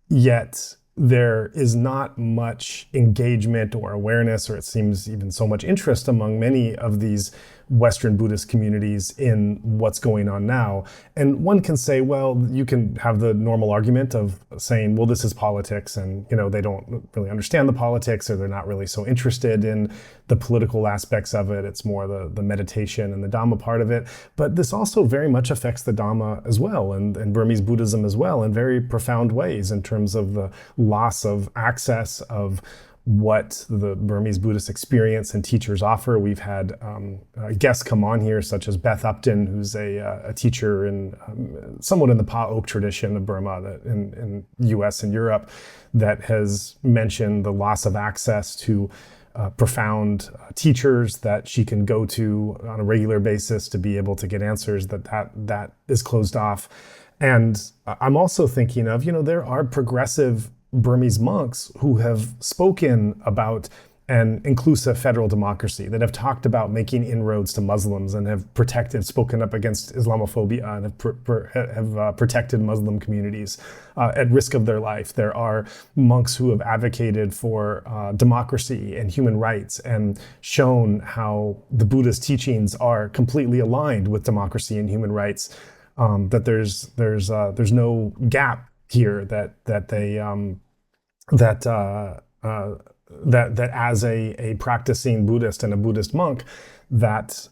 yet there is not much engagement or awareness, or it seems even so much interest among many of these Western Buddhist communities in what's going on now. And one can say, well, you can have the normal argument of saying, well, this is politics, and they don't really understand the politics, or they're not really so interested in the political aspects of it. It's more the meditation and the Dhamma part of it. But this also very much affects the Dhamma as well, and Burmese Buddhism as well, in very profound ways, in terms of the loss of access of what the Burmese Buddhist experience and teachers offer. We've had guests come on here, such as Beth Upton, who's a teacher in somewhat in the Pa Auk tradition of Burma, that in U.S. and Europe, that has mentioned the loss of access to profound teachers that she can go to on a regular basis to be able to get answers, that is closed off. And I'm also thinking of, there are progressive Burmese monks who have spoken about an inclusive federal democracy, that have talked about making inroads to Muslims, and have spoken up against Islamophobia, and have protected Muslim communities at risk of their life. There are monks who have advocated for democracy and human rights, and shown how the Buddhist teachings are completely aligned with democracy and human rights. That there's no gap here, that as a practicing Buddhist and a Buddhist monk, that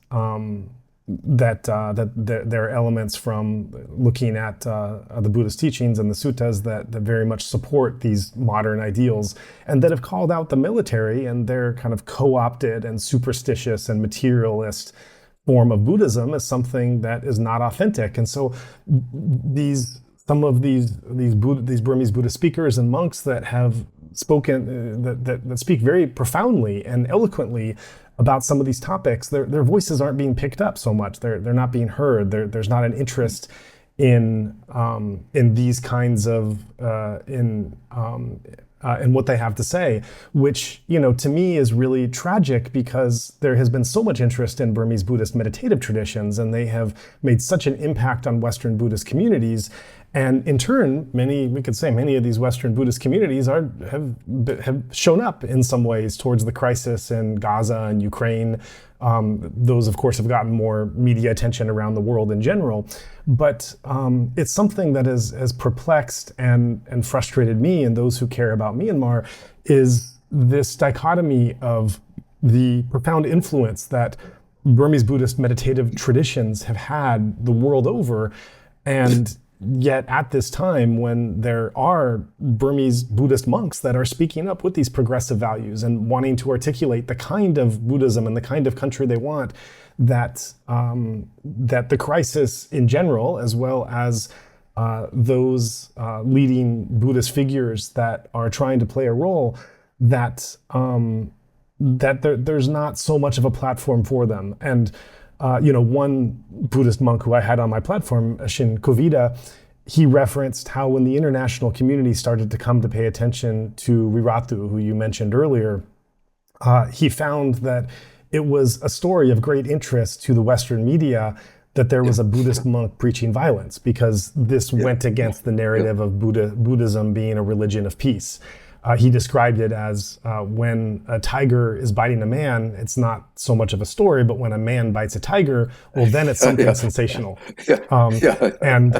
there are elements from looking at the Buddhist teachings and the suttas that very much support these modern ideals, and that have called out the military and their kind of co-opted and superstitious and materialist form of Buddhism as something that is not authentic. And so some of these Burmese Buddhist speakers and monks that have spoken, that speak very profoundly and eloquently about some of these topics, their voices aren't being picked up so much. They're not being heard. There's not an interest in these kinds of in what they have to say, which, to me is really tragic, because there has been so much interest in Burmese Buddhist meditative traditions, and they have made such an impact on Western Buddhist communities. And in turn, we could say many of these Western Buddhist communities have shown up in some ways towards the crisis in Gaza and Ukraine. Those, of course, have gotten more media attention around the world in general. But it's something that has perplexed and frustrated me and those who care about Myanmar, is this dichotomy of the profound influence that Burmese Buddhist meditative traditions have had the world over. And yet at this time, when there are Burmese Buddhist monks that are speaking up with these progressive values and wanting to articulate the kind of Buddhism and the kind of country they want, that the crisis in general, as well as those leading Buddhist figures that are trying to play a role, that there's not so much of a platform for them. And one Buddhist monk who I had on my platform, Shin Kovida, he referenced how when the international community started to come to pay attention to Riratu, who you mentioned earlier, he found that it was a story of great interest to the Western media that there was a Buddhist monk preaching violence, because this went against the narrative of Buddhism being a religion of peace. He described it as when a tiger is biting a man, it's not so much of a story, but when a man bites a tiger, well, then it's something sensational. And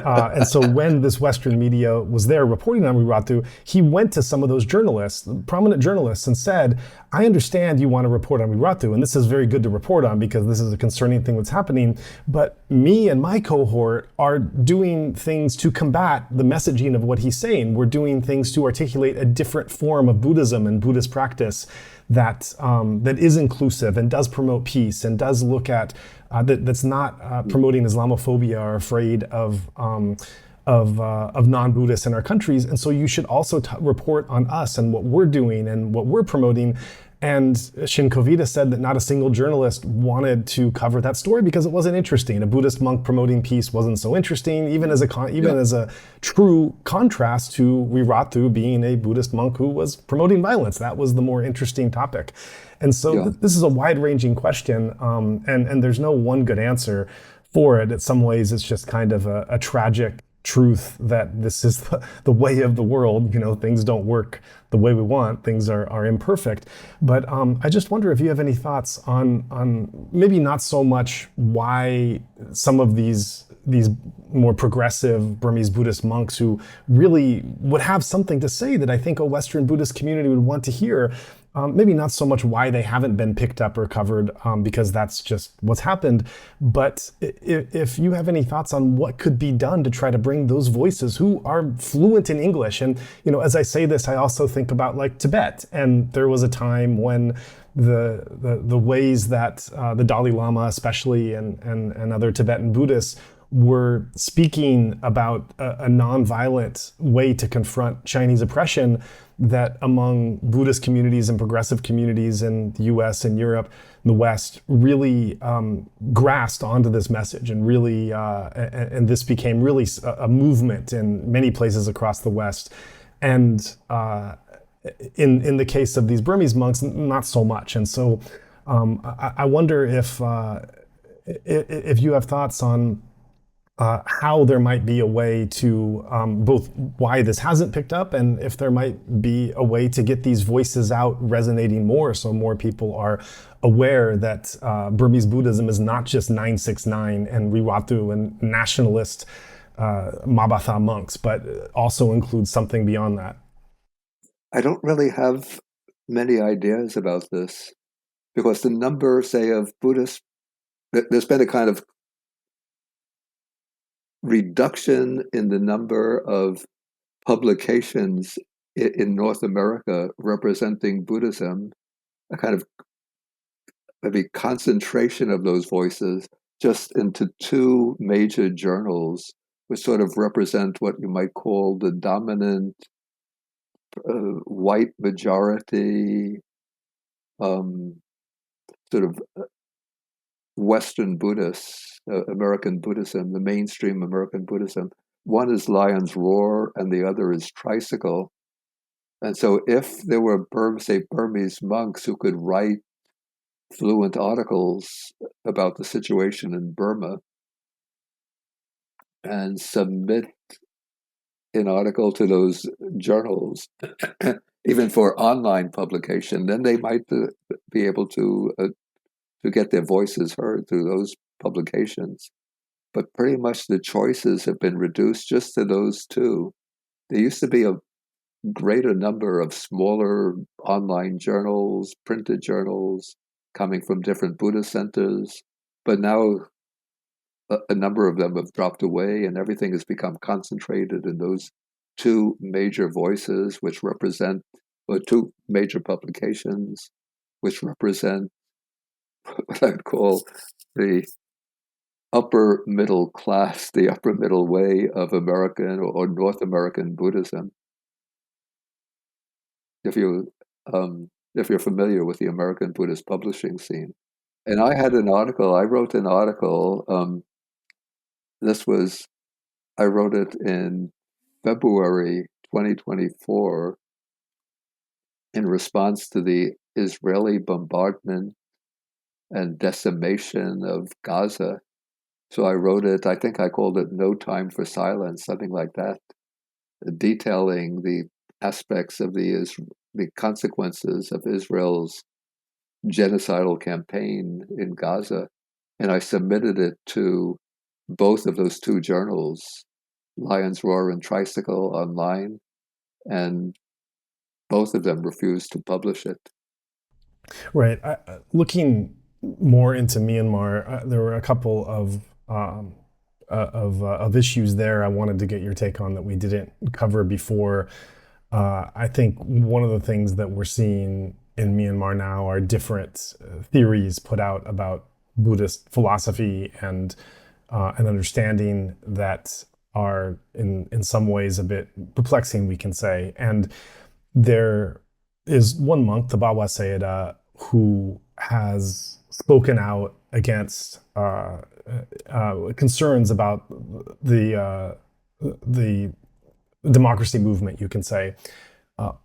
so when this Western media was there reporting on Riratu, he went to some of those journalists, prominent journalists, and said, I understand you want to report on Riratu, and this is very good to report on because this is a concerning thing that's happening, but me and my cohort are doing things to combat the messaging of what he's saying. We're doing things to articulate a different form of Buddhism and Buddhist practice that is inclusive and does promote peace and does look at that's not promoting Islamophobia or afraid of non-Buddhists in our countries. And so you should also report on us and what we're doing and what we're promoting. And Shin Kovida said that not a single journalist wanted to cover that story because it wasn't interesting. A Buddhist monk promoting peace wasn't so interesting, even as a true contrast to Riratu being a Buddhist monk who was promoting violence. That was the more interesting topic. And so this is a wide-ranging question, and there's no one good answer for it. In some ways, it's just kind of a tragic truth that this is the way of the world. Things don't work the way we want. Things are imperfect. But I just wonder if you have any thoughts on maybe not so much why some of these more progressive Burmese Buddhist monks who really would have something to say that I think a Western Buddhist community would want to hear, maybe not so much why they haven't been picked up or covered, because that's just what's happened. But if you have any thoughts on what could be done to try to bring those voices who are fluent in English. And, as I say this, I also think about like Tibet. And there was a time when the ways that the Dalai Lama especially and other Tibetan Buddhists were speaking about a nonviolent way to confront Chinese oppression, that among Buddhist communities and progressive communities in the US and Europe and the West really grasped onto this message and really, and this became really a movement in many places across the West. And in the case of these Burmese monks, not so much. And so I wonder if you have thoughts on how there might be a way to both why this hasn't picked up, and if there might be a way to get these voices out resonating more, so more people are aware that Burmese Buddhism is not just 969 and Riratu and nationalist Mabatha monks, but also includes something beyond that. I don't really have many ideas about this, because the number, say, of Buddhists, there's been a kind of reduction in the number of publications in North America representing Buddhism, a kind of maybe concentration of those voices just into two major journals, which sort of represent what you might call the dominant white majority sort of Western Buddhists, American Buddhism, the mainstream American Buddhism. One is Lion's Roar and the other is Tricycle. And so if there were, say, Burmese monks who could write fluent articles about the situation in Burma and submit an article to those journals, even for online publication, then they might be able to get their voices heard through those publications. But pretty much the choices have been reduced just to those two. There used to be a greater number of smaller online journals, printed journals coming from different Buddhist centers, but now a number of them have dropped away and everything has become concentrated in those two major voices, which represent, or two major publications, which represent what I'd call the upper middle class, the upper middle way of American or North American Buddhism. If you if you're familiar with the American Buddhist publishing scene, and I wrote an article. This was I wrote it in February 2024 in response to the Israeli bombardment and decimation of Gaza. So I wrote it, I think I called it No Time for Silence, something like that, detailing the aspects of the consequences of Israel's genocidal campaign in Gaza. And I submitted it to both of those two journals, Lion's Roar and Tricycle Online, and both of them refused to publish it. Right. Looking more into Myanmar, there were a couple of issues there I wanted to get your take on that we didn't cover before. I think one of the things that we're seeing in Myanmar now are different theories put out about Buddhist philosophy and an understanding that are in some ways a bit perplexing, we can say. And there is one monk, the Bawa Sayadaw, who has spoken out against concerns about the democracy movement, you can say,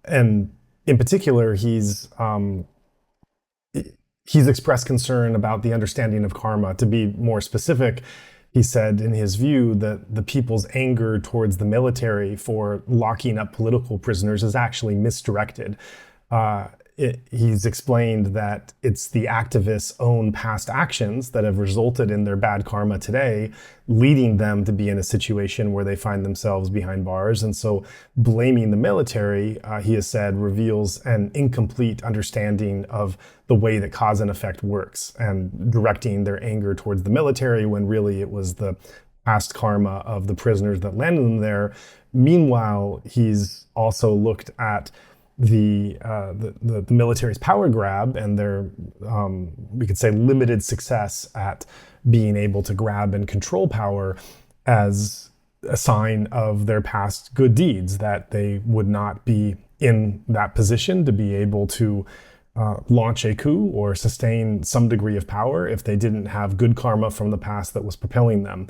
and in particular, he's expressed concern about the understanding of karma. To be more specific, he said, in his view, that the people's anger towards the military for locking up political prisoners is actually misdirected. He's explained that it's the activists' own past actions that have resulted in their bad karma today, leading them to be in a situation where they find themselves behind bars. And so blaming the military, he has said, reveals an incomplete understanding of the way that cause and effect works, and directing their anger towards the military when really it was the past karma of the prisoners that landed them there. Meanwhile, he's also looked at the military's power grab and their we could say limited success at being able to grab and control power as a sign of their past good deeds, that they would not be in that position to be able to launch a coup or sustain some degree of power if they didn't have good karma from the past that was propelling them.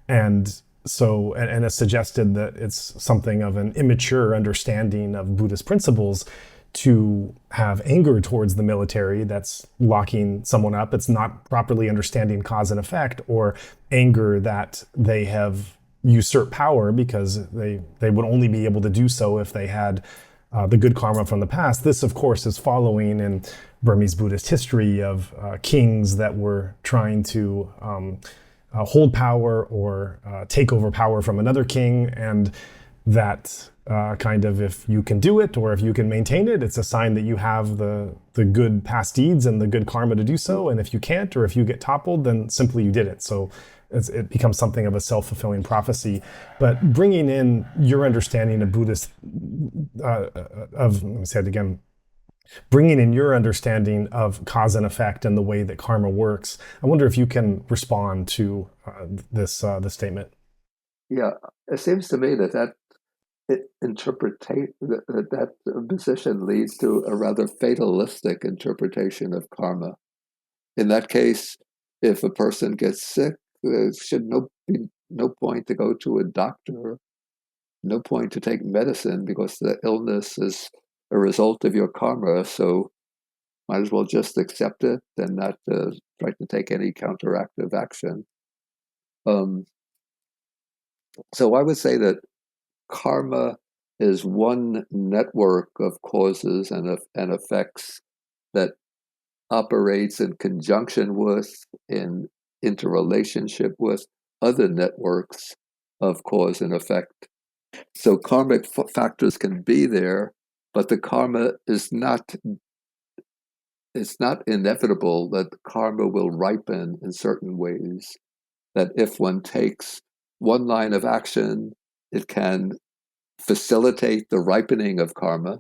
And so, and it's suggested that it's something of an immature understanding of Buddhist principles to have anger towards the military that's locking someone up. It's not properly understanding cause and effect, or anger that they have usurped power because they would only be able to do so if they had the good karma from the past. This, of course, is following in Burmese Buddhist history of kings that were trying to hold power or take over power from another king, and that kind of, if you can do it or if you can maintain it, it's a sign that you have the good past deeds and the good karma to do so. And if you can't, or if you get toppled, then simply you did it. So it becomes something of a self-fulfilling prophecy. But bringing in your understanding of Buddhist, let me say it again, bringing in your understanding of cause and effect and the way that karma works, I wonder if you can respond to this statement. Yeah, it seems to me that that position leads to a rather fatalistic interpretation of karma. In that case, if a person gets sick, there should be no point to go to a doctor, no point to take medicine, because the illness is a result of your karma. So might as well just accept it and not try to take any counteractive action. So I would say that karma is one network of causes and effects that operates in conjunction with, in interrelationship with other networks of cause and effect. So karmic factors can be there, but the karma is not, it's not inevitable that karma will ripen in certain ways. That if one takes one line of action, it can facilitate the ripening of karma.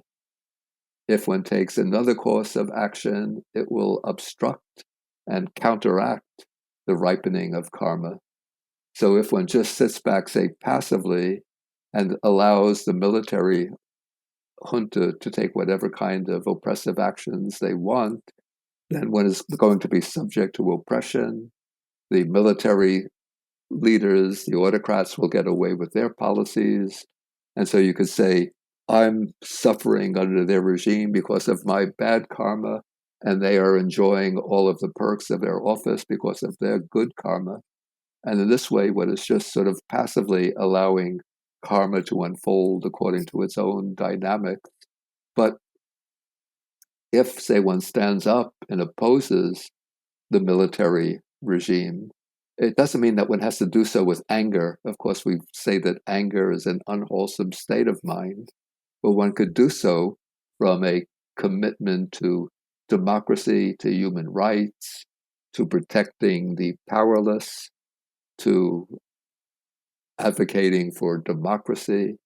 If one takes another course of action, it will obstruct and counteract the ripening of karma. So if one just sits back, say, passively, and allows the military junta to take whatever kind of oppressive actions they want, then one is going to be subject to oppression. The military leaders, the autocrats, will get away with their policies. And so you could say, I'm suffering under their regime because of my bad karma, and they are enjoying all of the perks of their office because of their good karma. And in this way, one is just sort of passively allowing karma to unfold according to its own dynamics. But if, say, one stands up and opposes the military regime, it doesn't mean that one has to do so with anger. Of course, we say that anger is an unwholesome state of mind, but one could do so from a commitment to democracy, to human rights, to protecting the powerless, to advocating for democracy.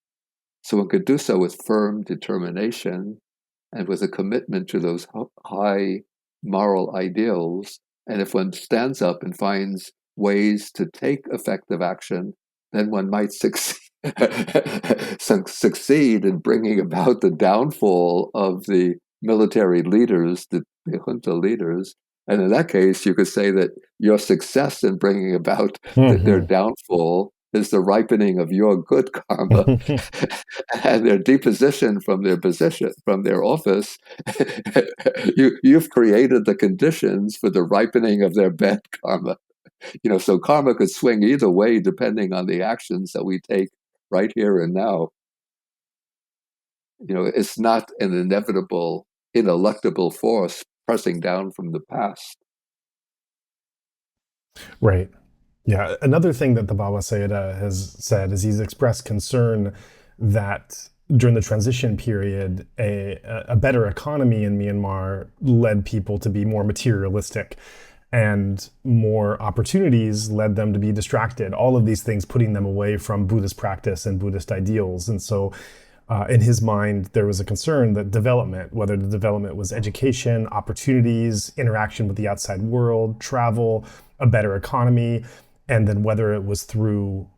So one could do so with firm determination and with a commitment to those high moral ideals. And if one stands up and finds ways to take effective action, then one might succeed in bringing about the downfall of the military leaders, the junta leaders. And in that case, you could say that your success in bringing about their downfall is the ripening of your good karma, and their deposition from their position, from their office. You've created the conditions for the ripening of their bad karma. So karma could swing either way depending on the actions that we take right here and now. It's not an inevitable, ineluctable force pressing down from the past. Right. Yeah. Another thing that the Baba Sayadaw has said is he's expressed concern that during the transition period, a better economy in Myanmar led people to be more materialistic, and more opportunities led them to be distracted. All of these things putting them away from Buddhist practice and Buddhist ideals. And so in his mind, there was a concern that development, whether the development was education, opportunities, interaction with the outside world, travel, a better economy, and then whether it was through,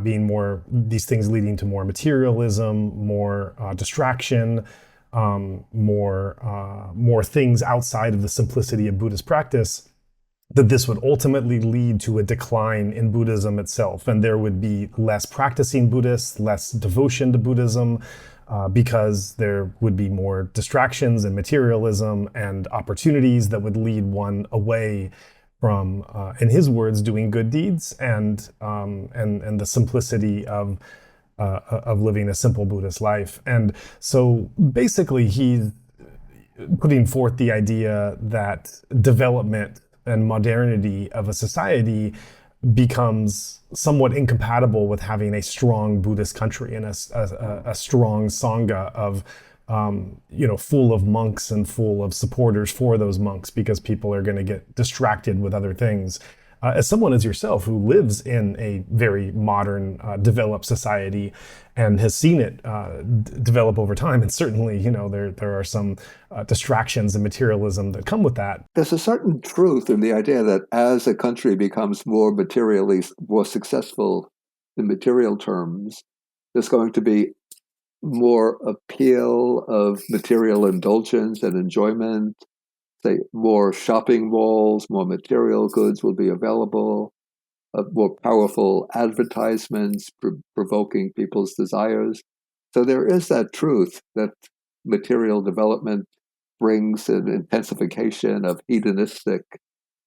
being more, these things leading to more materialism, more distraction, more things outside of the simplicity of Buddhist practice, that this would ultimately lead to a decline in Buddhism itself. And there would be less practicing Buddhists, less devotion to Buddhism, because there would be more distractions and materialism and opportunities that would lead one away from, in his words, doing good deeds and the simplicity of living a simple Buddhist life. And so basically he's putting forth the idea that development and modernity of a society becomes somewhat incompatible with having a strong Buddhist country and a strong Sangha of, full of monks and full of supporters for those monks, because people are going to get distracted with other things. As someone as yourself who lives in a very modern, developed society and has seen it develop over time, and certainly, there are some distractions and materialism that come with that. There's a certain truth in the idea that as a country becomes more successful in material terms, there's going to be more appeal of material indulgence and enjoyment. Say, more shopping malls, more material goods will be available, more powerful advertisements provoking people's desires. So there is that truth that material development brings an intensification of hedonistic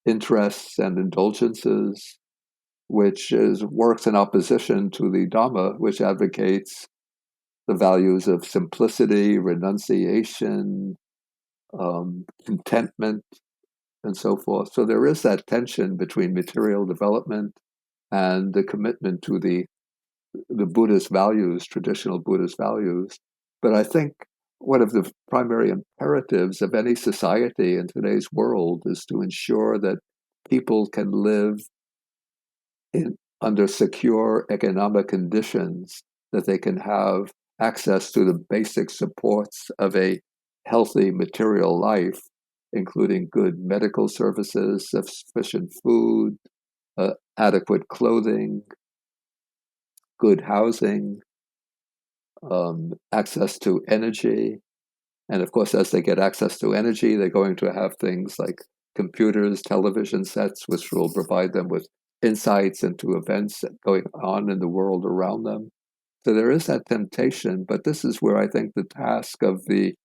interests and indulgences. which works in opposition to the Dharma, which advocates the values of simplicity, renunciation, contentment, and so forth. So there is that tension between material development and the commitment to the Buddhist values, traditional Buddhist values. But I think one of the primary imperatives of any society in today's world is to ensure that people can live under secure economic conditions, that they can have access to the basic supports of a healthy material life, including good medical services, sufficient food, adequate clothing, good housing, access to energy. And of course, as they get access to energy, they're going to have things like computers, television sets, which will provide them with insights into events going on in the world around them. So there is that temptation, but this is where I think the task of the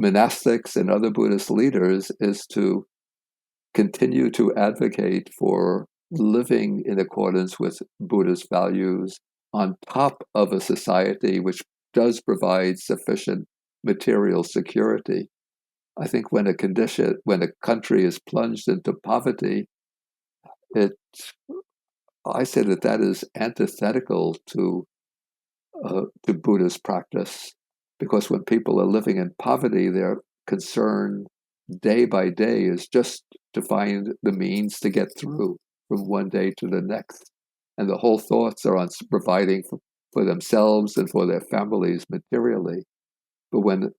monastics and other Buddhist leaders is to continue to advocate for living in accordance with Buddhist values on top of a society which does provide sufficient material security. I think when a country is plunged into poverty, it, I say that is antithetical to Buddhist practice, because when people are living in poverty, their concern day by day is just to find the means to get through from one day to the next. And the whole thoughts are on providing for themselves and for their families materially. But when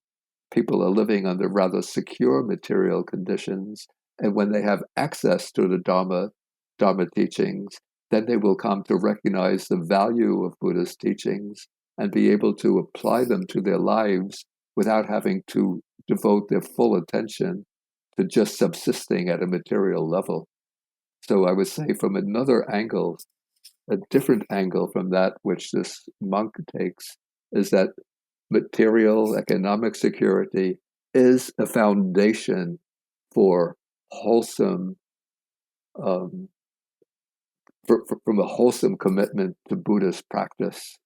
people are living under rather secure material conditions, and when they have access to the Dharma teachings, then they will come to recognize the value of Buddhist teachings and be able to apply them to their lives without having to devote their full attention to just subsisting at a material level. So I would say from another angle, a different angle from that which this monk takes, is that material economic security is a foundation for wholesome, um, from a wholesome commitment to Buddhist practice.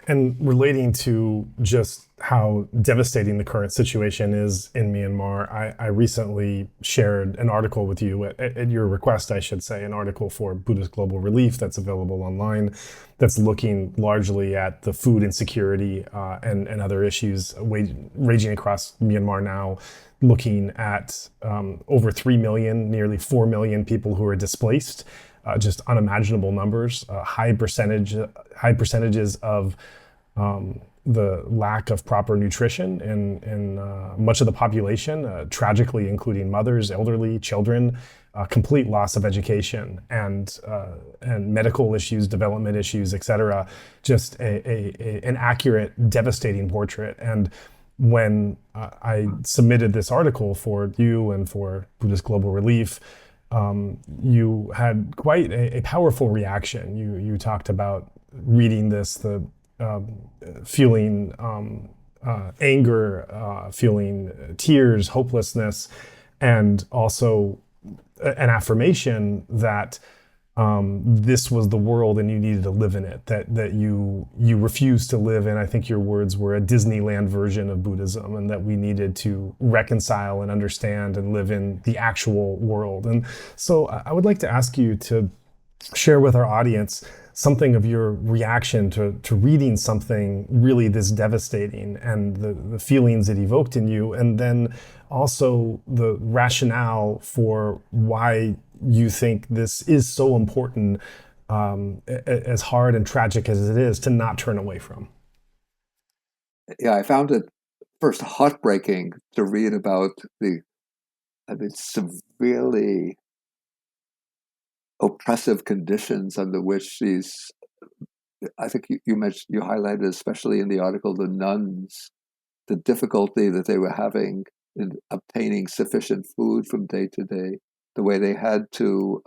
And relating to just how devastating the current situation is in Myanmar, I recently shared an article with you at your request, I should say, an article for Buddhist Global Relief that's available online, that's looking largely at the food insecurity and other issues raging across Myanmar now, looking at over 3 million, nearly 4 million people who are displaced. Just unimaginable numbers, high percentages of the lack of proper nutrition in much of the population, tragically including mothers, elderly, children, complete loss of education and medical issues, development issues, etc. Just an accurate, devastating portrait. And when I submitted this article for you and for Buddhist Global Relief, you had quite a powerful reaction. You talked about reading this, the feeling anger, feeling tears, hopelessness, and also an affirmation that this was the world and you needed to live in it, that you refused to live in, I think your words were, a Disneyland version of Buddhism, and that we needed to reconcile and understand and live in the actual world. And so I would like to ask you to share with our audience something of your reaction to reading something really this devastating, and the feelings it evoked in you, and then also the rationale for why you think this is so important, as hard and tragic as it is, to not turn away from. Yeah, I found it first heartbreaking to read about the severely oppressive conditions under which these, I think you mentioned, you highlighted, especially in the article, the nuns, the difficulty that they were having in obtaining sufficient food from day to day, the way they had to,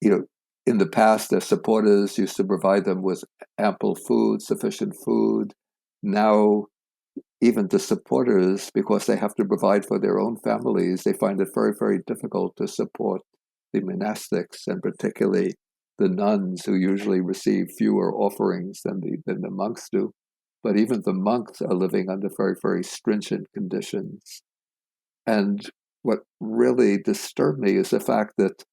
in the past, their supporters used to provide them with ample food, sufficient food. Now, even the supporters, because they have to provide for their own families, they find it very, very difficult to support the monastics, and particularly the nuns, who usually receive fewer offerings than the monks do. But even the monks are living under very, very stringent conditions. And what really disturbed me is the fact that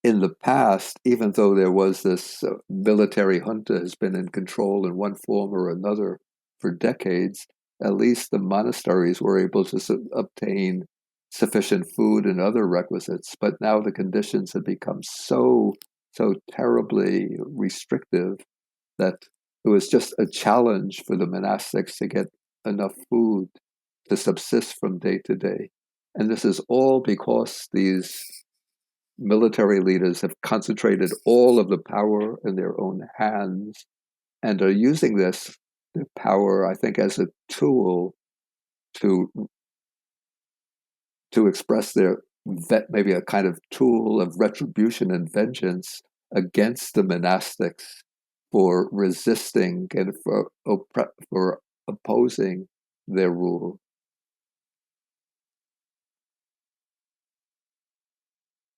in the past, even though there was this military junta has been in control in one form or another for decades, at least the monasteries were able to obtain sufficient food and other requisites. But now the conditions have become so terribly restrictive that it was just a challenge for the monastics to get enough food to subsist from day to day. And this is all because these military leaders have concentrated all of the power in their own hands and are using this power, I think, as a tool to express their maybe a kind of tool of retribution and vengeance against the monastics for resisting and for opposing their rule.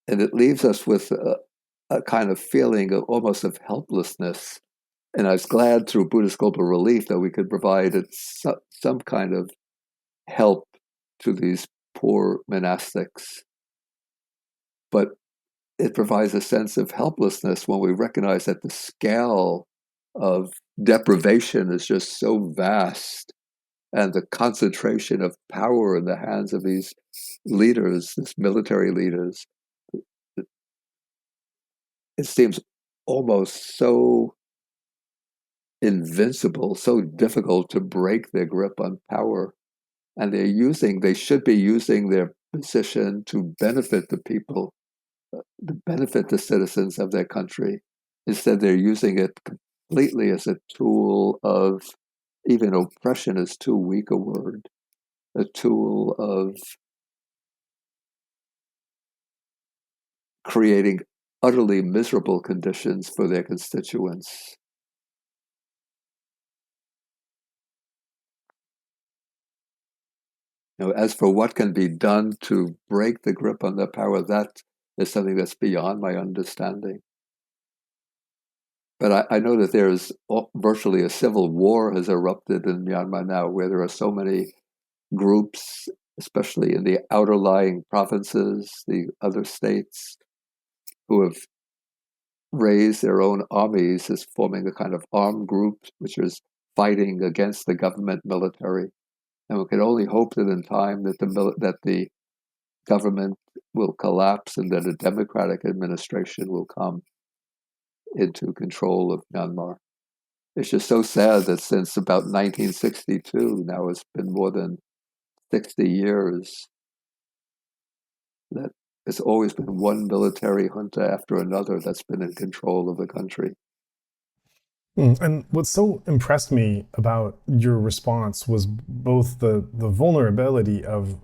And it leaves us with a kind of feeling of almost of helplessness. And I was glad through Buddhist Global Relief that we could provide some kind of help to these poor monastics. But it provides a sense of helplessness when we recognize that the scale of deprivation is just so vast, and the concentration of power in the hands of these leaders, these military leaders, it seems almost so invincible, so difficult to break their grip on power. And they should be using their position to benefit the people, to benefit the citizens of their country. Instead, they're using it completely as a tool of, even oppression is too weak a word, a tool of creating utterly miserable conditions for their constituents. As for what can be done to break the grip on the power, that is something that's beyond my understanding. But I know that there's virtually a civil war has erupted in Myanmar now, where there are so many groups, especially in the outer lying provinces, the other states, who have raised their own armies as forming a kind of armed group which is fighting against the government military. And we can only hope that in time that the government will collapse and that a democratic administration will come into control of Myanmar. It's just so sad that since about 1962, now it's been more than 60 years, that it's always been one military junta after another that's been in control of the country. And what so impressed me about your response was both the vulnerability of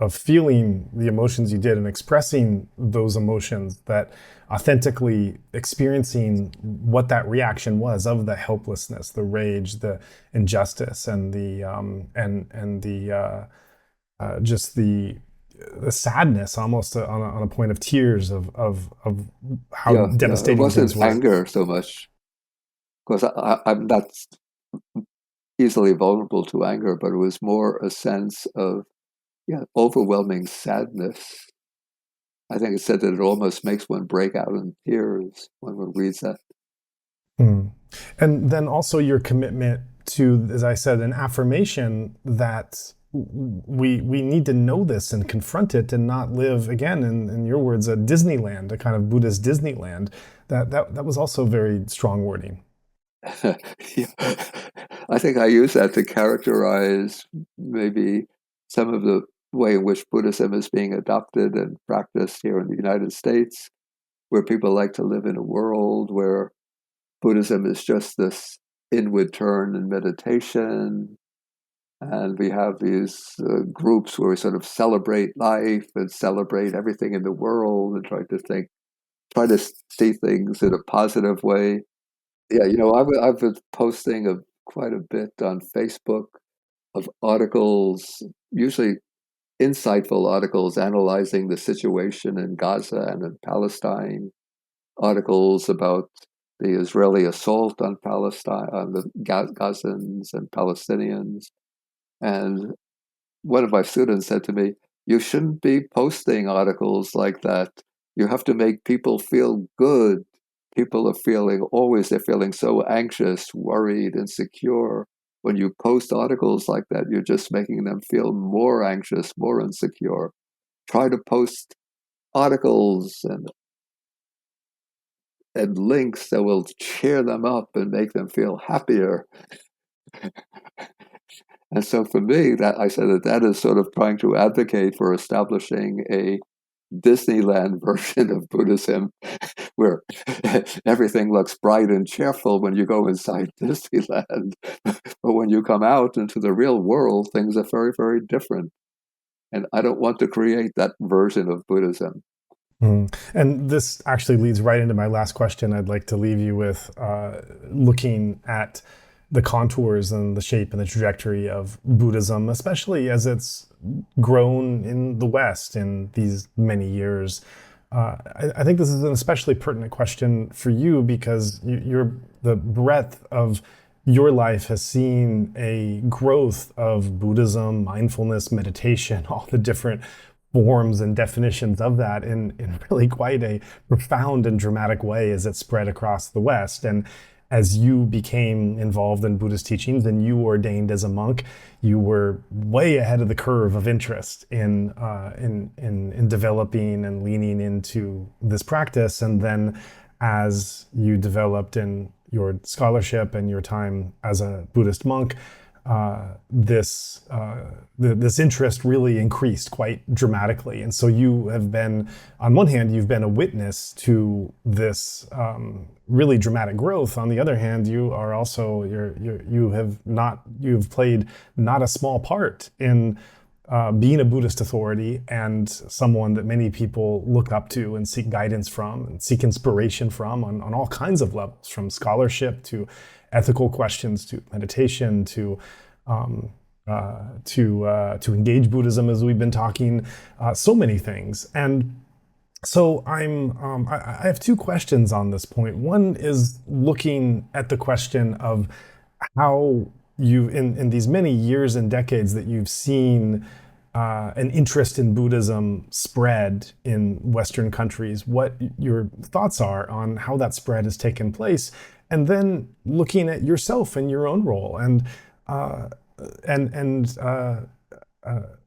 feeling the emotions you did and expressing those emotions, that authentically experiencing what that reaction was of the helplessness, the rage, the injustice, and just the sadness, almost on a point of tears of how Yeah. It devastating things wasn't were. anger so much, because I'm not easily vulnerable to anger, but it was more a sense of overwhelming sadness. I think it said that it almost makes one break out in tears when one reads that. Mm. And then also your commitment to, as I said, an affirmation that we need to know this and confront it and not live, again, in your words, a Disneyland, a kind of Buddhist Disneyland. That was also very strong wording. Yeah. I think I use that to characterize maybe some of the way in which Buddhism is being adopted and practiced here in the United States, where people like to live in a world where Buddhism is just this inward turn and meditation. And we have these groups where we sort of celebrate life and celebrate everything in the world and try to see things in a positive way. Yeah, I've been posting quite a bit on Facebook of articles, usually insightful articles analyzing the situation in Gaza and in Palestine, articles about the Israeli assault on Palestine, on the Gazans and Palestinians. And one of my students said to me, "You shouldn't be posting articles like that. You have to make people feel good. People are they're feeling so anxious, worried, insecure. When you post articles like that, you're just making them feel more anxious, more insecure. Try to post articles and links that will cheer them up and make them feel happier." And so for me, that I said that is sort of trying to advocate for establishing a Disneyland version of Buddhism, where everything looks bright and cheerful when you go inside Disneyland. But when you come out into the real world, things are very, very different. And I don't want to create that version of Buddhism. And this actually leads right into my last question. I'd like to leave you with looking at the contours and the shape and the trajectory of Buddhism, especially as it's grown in the West in these many years. I think this is an especially pertinent question for you because the breadth of your life has seen a growth of Buddhism, mindfulness, meditation, all the different forms and definitions of that in really quite a profound and dramatic way as it spread across the West. And as you became involved in Buddhist teachings and you ordained as a monk, you were way ahead of the curve of interest in developing and leaning into this practice. And then as you developed in your scholarship and your time as a Buddhist monk, this interest really increased quite dramatically. And so you have been, on one hand, you've been a witness to this really dramatic growth. On the other hand, you are also you've played not a small part in being a Buddhist authority and someone that many people look up to and seek guidance from and seek inspiration from on all kinds of levels, from scholarship to ethical questions to meditation to engaged Buddhism, as we've been talking, so many things. And so I have two questions on this point. One is looking at the question of how you, in these many years and decades that you've seen an interest in Buddhism spread in Western countries, what your thoughts are on how that spread has taken place, and then looking at yourself and your own role and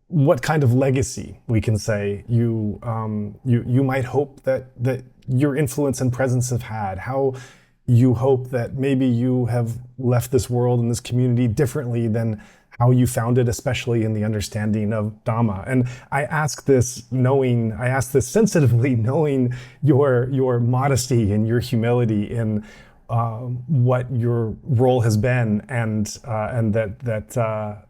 what kind of legacy we can say you might hope that your influence and presence have had, how you hope that maybe you have left this world and this community differently than how you found it, especially in the understanding of Dhamma. And I ask this sensitively, knowing your modesty and your humility in what your role has been, and that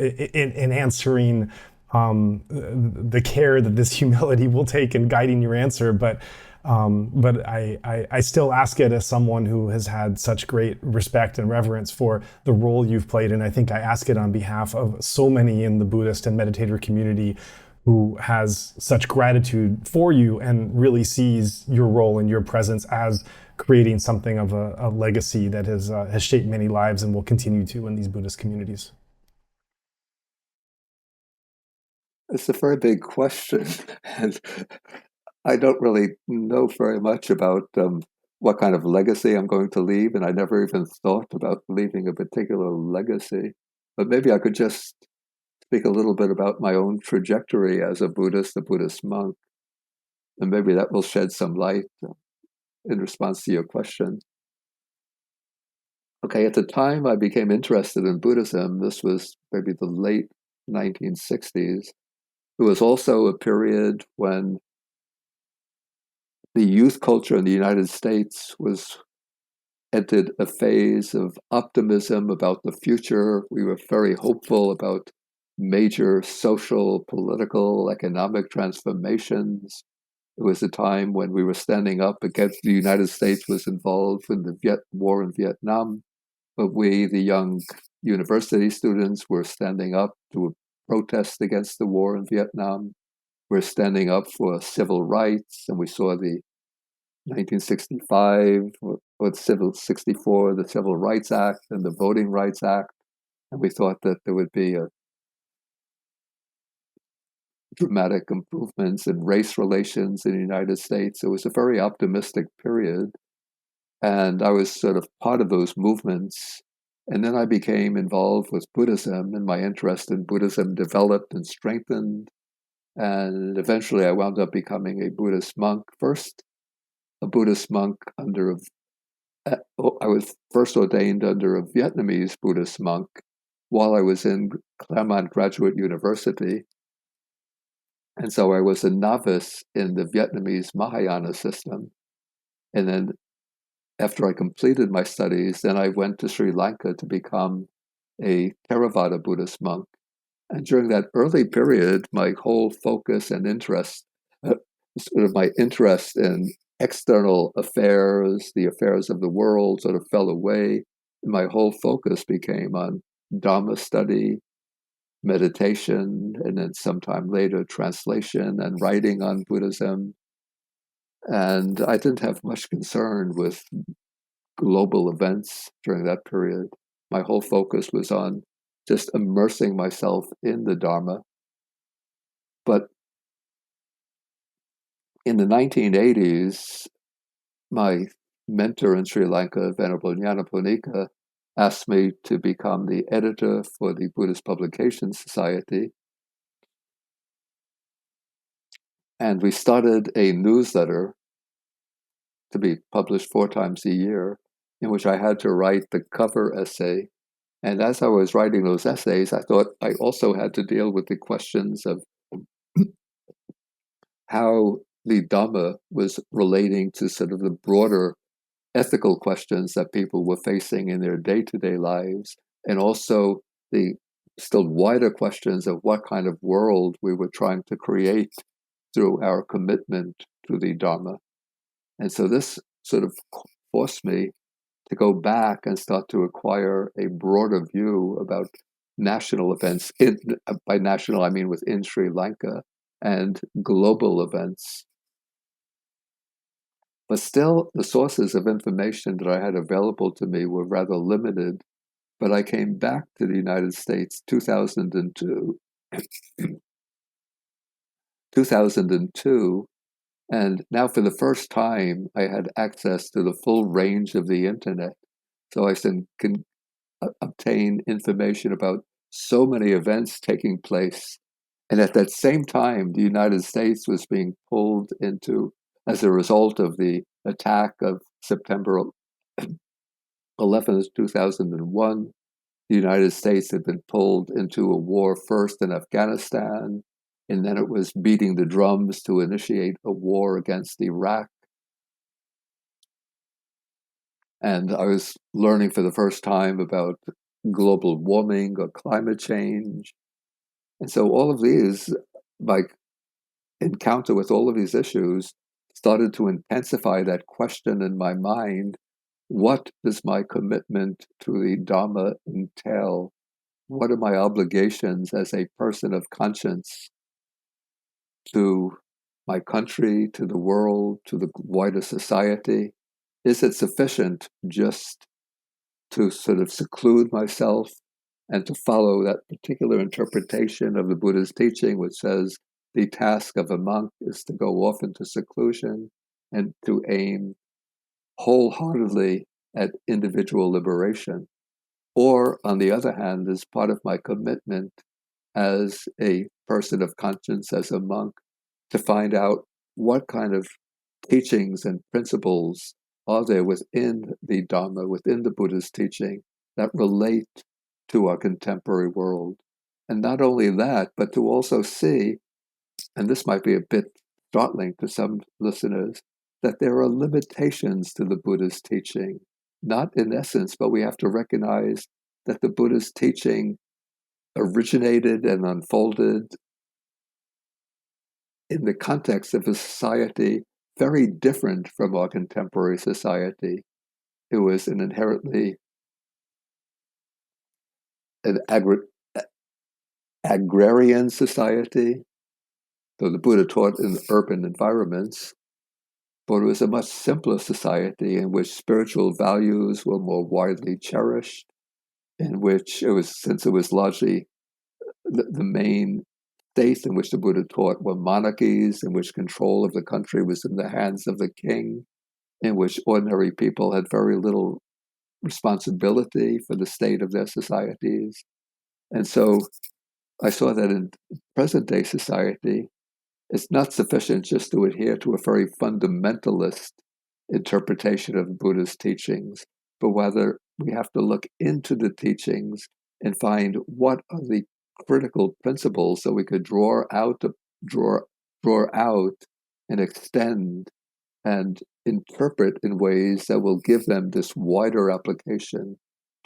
in answering the care that this humility will take in guiding your answer, but I still ask it as someone who has had such great respect and reverence for the role you've played, and I think I ask it on behalf of so many in the Buddhist and meditator community who has such gratitude for you and really sees your role and your presence as creating something of a legacy that has shaped many lives and will continue to in these Buddhist communities. It's a very big question, and I don't really know very much about what kind of legacy I'm going to leave, and I never even thought about leaving a particular legacy. But maybe I could just speak a little bit about my own trajectory as a Buddhist monk, and maybe that will shed some light in response to your question. Okay, at the time I became interested in Buddhism, this was maybe the late 1960s. It was also a period when the youth culture in the United States was entered a phase of optimism about the future. We were very hopeful about major social, political, economic transformations. It was a time when we were standing up against the United States was involved in the war in Vietnam. But we, the young university students, were standing up to protest against the war in Vietnam. We're standing up for civil rights, and we saw the 1965 or Civil 64, the Civil Rights Act and the Voting Rights Act, and we thought that there would be a dramatic improvements in race relations in the United States. It was a very optimistic period, and I was sort of part of those movements. And then I became involved with Buddhism, and my interest in Buddhism developed and strengthened. And eventually I wound up becoming a Buddhist monk, first a Buddhist monk I was first ordained under a Vietnamese Buddhist monk while I was in Claremont Graduate University. And so I was a novice in the Vietnamese Mahayana system. And then after I completed my studies, then I went to Sri Lanka to become a Theravada Buddhist monk. And during that early period, my whole focus and interest, sort of my interest in external affairs, the affairs of the world, sort of fell away. And my whole focus became on Dharma study, meditation, and then sometime later, translation and writing on Buddhism. And I didn't have much concern with global events during that period. My whole focus was on just immersing myself in the Dharma. But in the 1980s, my mentor in Sri Lanka, Venerable Nyanaponika, asked me to become the editor for the Buddhist Publication Society. And we started a newsletter to be published 4 times a year, in which I had to write the cover essay. And as I was writing those essays, I thought I also had to deal with the questions of how the Dhamma was relating to sort of the broader ethical questions that people were facing in their day-to-day lives, and also the still wider questions of what kind of world we were trying to create through our commitment to the Dharma. And so this sort of forced me to go back and start to acquire a broader view about national events. By national, I mean within Sri Lanka, and global events. But still, the sources of information that I had available to me were rather limited. But I came back to the United States 2002, 2002, and now for the first time, I had access to the full range of the internet. So I can obtain information about so many events taking place. And at that same time, the United States was being pulled into, as a result of the attack of September 11th, 2001, the United States had been pulled into a war first in Afghanistan, and then it was beating the drums to initiate a war against Iraq. And I was learning for the first time about global warming or climate change. And so all of these, my encounter with all of these issues, started to intensify that question in my mind: what does my commitment to the Dharma entail? What are my obligations as a person of conscience to my country, to the world, to the wider society? Is it sufficient just to sort of seclude myself and to follow that particular interpretation of the Buddha's teaching, which says the task of a monk is to go off into seclusion and to aim wholeheartedly at individual liberation? Or, on the other hand, as part of my commitment as a person of conscience, as a monk, to find out what kind of teachings and principles are there within the Dharma, within the Buddha's teaching, that relate to our contemporary world. And not only that, but to also see, and this might be a bit startling to some listeners, that there are limitations to the Buddha's teaching. Not in essence, but we have to recognize that the Buddha's teaching originated and unfolded in the context of a society very different from our contemporary society. It was an inherently an agrarian society. So the Buddha taught in urban environments, but it was a much simpler society in which spiritual values were more widely cherished, in which since it was largely the main states in which the Buddha taught were monarchies, in which control of the country was in the hands of the king, in which ordinary people had very little responsibility for the state of their societies. And so I saw that in present day society, it's not sufficient just to adhere to a very fundamentalist interpretation of Buddha's teachings, but whether we have to look into the teachings and find what are the critical principles that we could draw out and extend and interpret in ways that will give them this wider application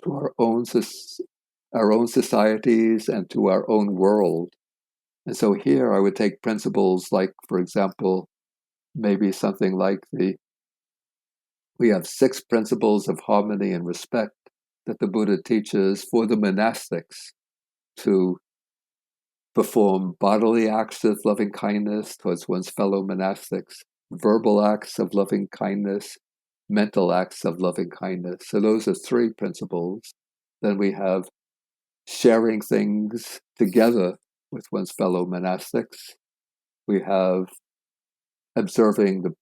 to our own societies and to our own world. And so here I would take principles like, for example, maybe something like we have 6 principles of harmony and respect that the Buddha teaches for the monastics to perform bodily acts of loving kindness towards one's fellow monastics, verbal acts of loving kindness, mental acts of loving kindness. So those are 3 principles. Then we have sharing things together with one's fellow monastics. We have observing the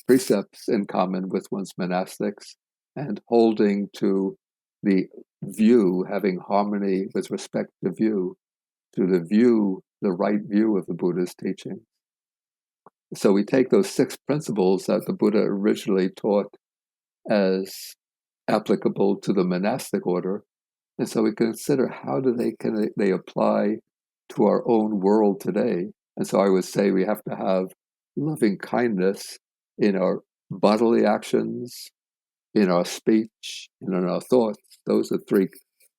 precepts in common with one's monastics, and holding to the view, having harmony with respect to the right view of the Buddha's teaching. So we take those 6 principles that the Buddha originally taught as applicable to the monastic order, and so we consider how can they apply to our own world today. And so I would say we have to have loving kindness in our bodily actions, in our speech, and in our thoughts. Those are 3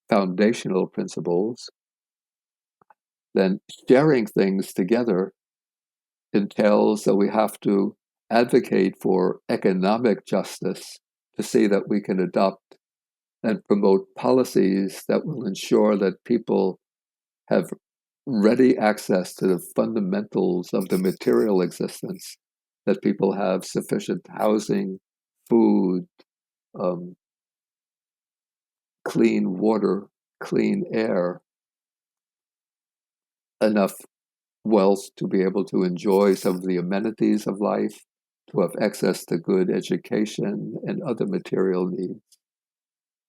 foundational principles. Then sharing things together entails that we have to advocate for economic justice to see that we can adopt and promote policies that will ensure that people have ready access to the fundamentals of the material existence, that people have sufficient housing, food, clean water, clean air, enough wealth to be able to enjoy some of the amenities of life, to have access to good education and other material needs.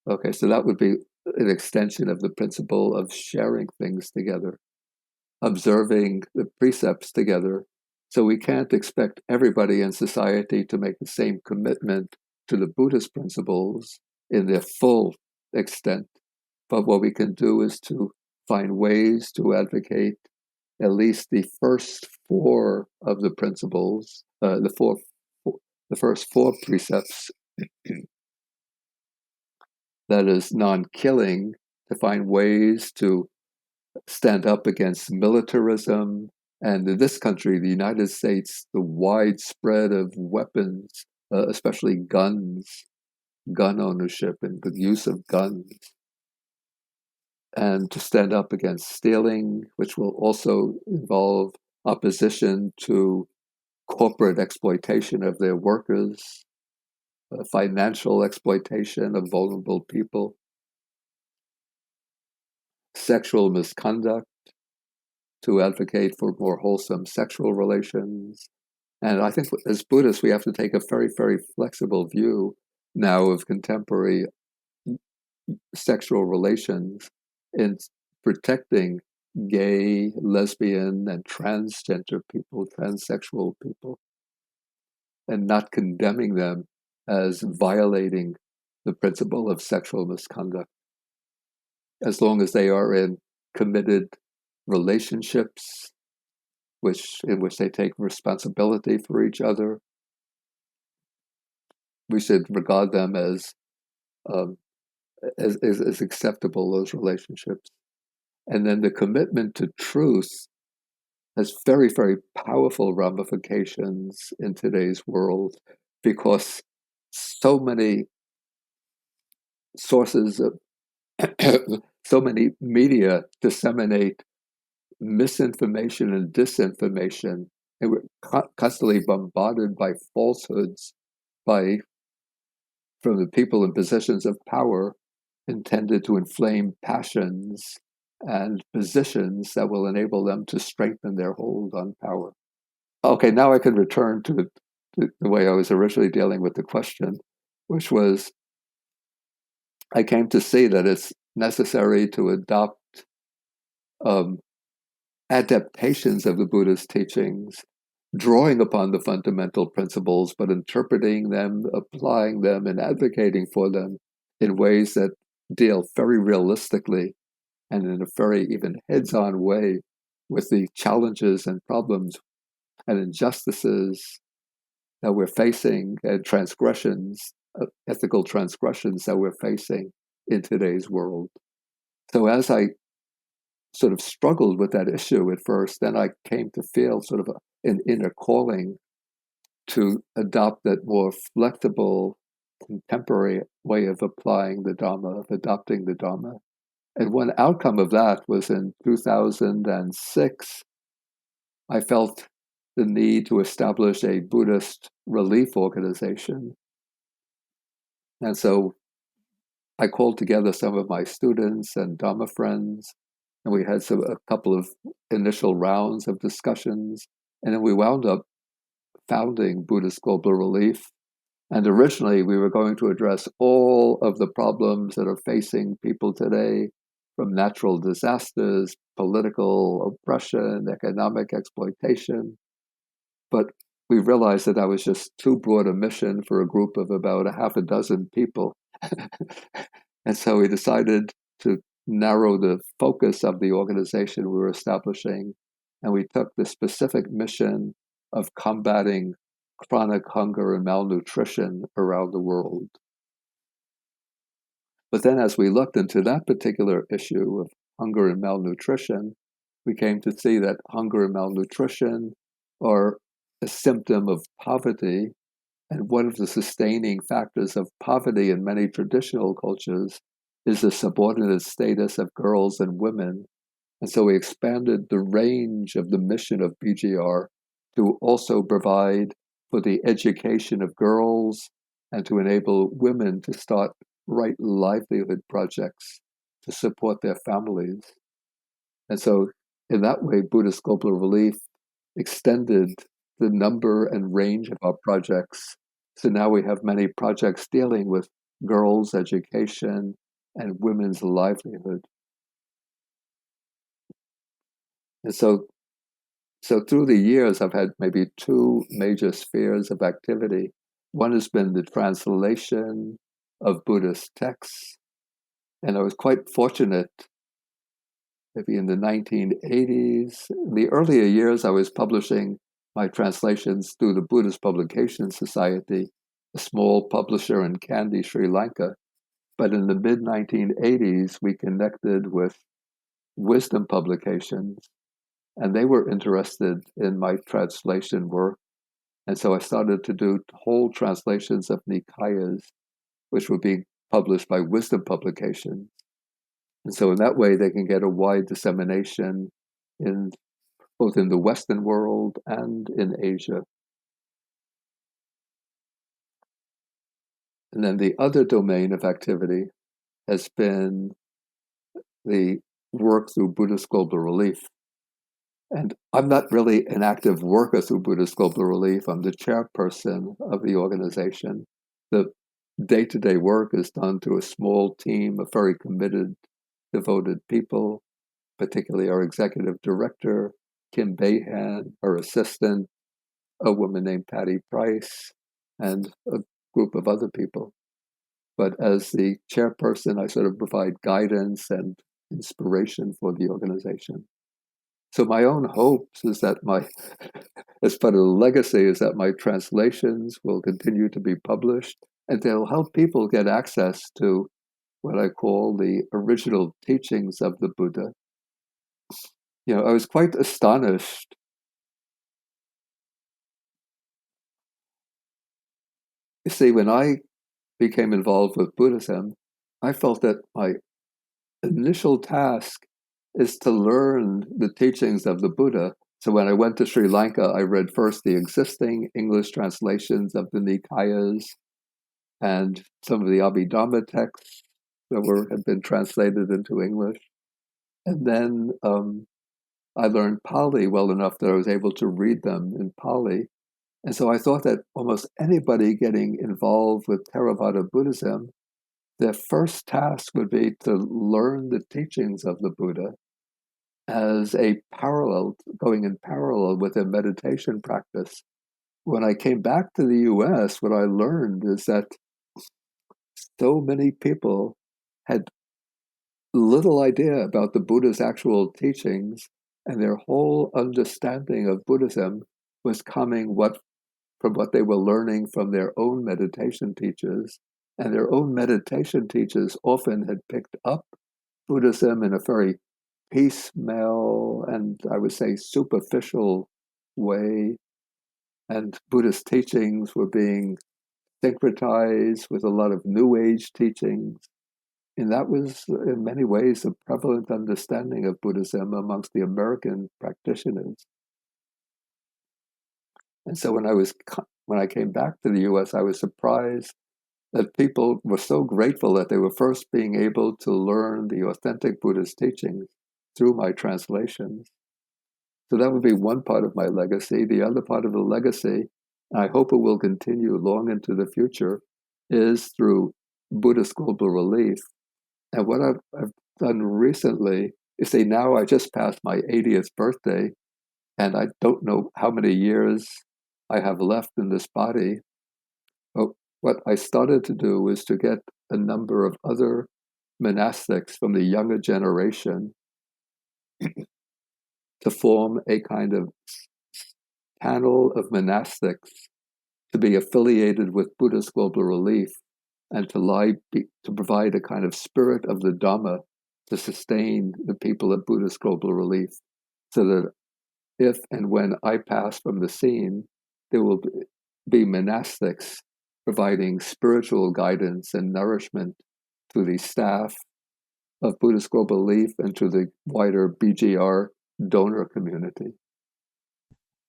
Okay, so that would be an extension of the principle of sharing things together, observing the precepts together. So we can't expect everybody in society to make the same commitment to the Buddhist principles in their full extent. But what we can do is to find ways to advocate at least the first 4 of the principles, the first 4 precepts, that is non-killing, to find ways to stand up against militarism, and in this country, the United States, the widespread of weapons, especially guns, gun ownership and the use of guns, and to stand up against stealing, which will also involve opposition to corporate exploitation of their workers, financial exploitation of vulnerable people, sexual misconduct, to advocate for more wholesome sexual relations. And I think as Buddhists, we have to take a very, very flexible view now of contemporary sexual relations in protecting gay, lesbian, and transgender people, transsexual people, and not condemning them as violating the principle of sexual misconduct, as long as they are in committed relationships in which they take responsibility for each other. We should regard them as acceptable, those relationships. And then the commitment to truth has very, very powerful ramifications in today's world, because so many sources of so many media disseminate misinformation and disinformation, and we're constantly bombarded by falsehoods by from the people in positions of power intended to inflame passions and positions that will enable them to strengthen their hold on power. Okay, now I can return to the way I was originally dealing with the question, which was I came to see that it's necessary to adopt um, adaptations of the Buddhist teachings, drawing upon the fundamental principles, but interpreting them, applying them, and advocating for them in ways that deal very realistically and in a very even heads-on way with the challenges and problems and injustices that we're facing and transgressions, ethical transgressions that we're facing in today's world. So as I sort of struggled with that issue at first, then I came to feel sort of an inner calling to adopt that more flexible, contemporary way of applying the Dharma, of adopting the Dharma. And one outcome of that was in 2006, I felt the need to establish a Buddhist relief organization. And so I called together some of my students and Dharma friends, and we had a couple of initial rounds of discussions. And then we wound up founding Buddhist Global Relief. And originally, we were going to address all of the problems that are facing people today, from natural disasters, political oppression, economic exploitation. But we realized that was just too broad a mission for a group of about a half a dozen people. And so we decided to narrow the focus of the organization we were establishing, and we took the specific mission of combating chronic hunger and malnutrition around the world. But then as we looked into that particular issue of hunger and malnutrition, we came to see that hunger and malnutrition are a symptom of poverty. And one of the sustaining factors of poverty in many traditional cultures is the subordinate status of girls and women. And so we expanded the range of the mission of BGR to also provide for the education of girls and to enable women to start right livelihood projects to support their families. And so, in that way, Buddhist Global Relief extended the number and range of our projects. So now we have many projects dealing with girls' education and women's livelihood. And so through the years, I've had maybe two major spheres of activity. One has been the translation of Buddhist texts. And I was quite fortunate, maybe in the 1980s. In the earlier years, I was publishing my translations through the Buddhist Publication Society, a small publisher in Kandy, Sri Lanka. But in the mid 1980s, we connected with Wisdom Publications, and they were interested in my translation work. And so I started to do whole translations of Nikayas, which were being published by Wisdom Publications. And so in that way, they can get a wide dissemination in both in the Western world and in Asia. And then the other domain of activity has been the work through Buddhist Global Relief. And I'm not really an active worker through Buddhist Global Relief. I'm the chairperson of the organization. The day-to-day work is done through a small team of very committed, devoted people, particularly our executive director, Kim Bayhan, her assistant, a woman named Patty Price, and a group of other people. But as the chairperson, I sort of provide guidance and inspiration for the organization. So my own hopes is that as part of the legacy, is that my translations will continue to be published, and they'll help people get access to what I call the original teachings of the Buddha. You know, I was quite astonished. You see, when I became involved with Buddhism, I felt that my initial task is to learn the teachings of the Buddha. So when I went to Sri Lanka, I read first the existing English translations of the Nikayas and some of the Abhidhamma texts that had been translated into English. And then I learned Pāli well enough that I was able to read them in Pāli. And so I thought that almost anybody getting involved with Theravada Buddhism, their first task would be to learn the teachings of the Buddha as a parallel, going in parallel with their meditation practice. When I came back to the US, what I learned is that so many people had little idea about the Buddha's actual teachings, and their whole understanding of Buddhism was coming from what they were learning from their own meditation teachers. And their own meditation teachers often had picked up Buddhism in a very piecemeal and, I would say, superficial way. And Buddhist teachings were being syncretized with a lot of New Age teachings. And that was, in many ways, a prevalent understanding of Buddhism amongst the American practitioners. And so when I came back to the US, I was surprised that people were so grateful that they were first being able to learn the authentic Buddhist teachings through my translations. So that would be one part of my legacy. The other part of the legacy, and I hope it will continue long into the future, is through Buddhist Global Relief. And what I've done recently is now I just passed my 80th birthday, and I don't know how many years I have left in this body. But what I started to do is to get a number of other monastics from the younger generation to form a kind of panel of monastics to be affiliated with Buddhist Global Relief and to provide a kind of spirit of the Dharma to sustain the people at Buddhist Global Relief, so that if and when I pass from the scene, there will be monastics providing spiritual guidance and nourishment to the staff of Buddhist Global Relief and to the wider BGR donor community.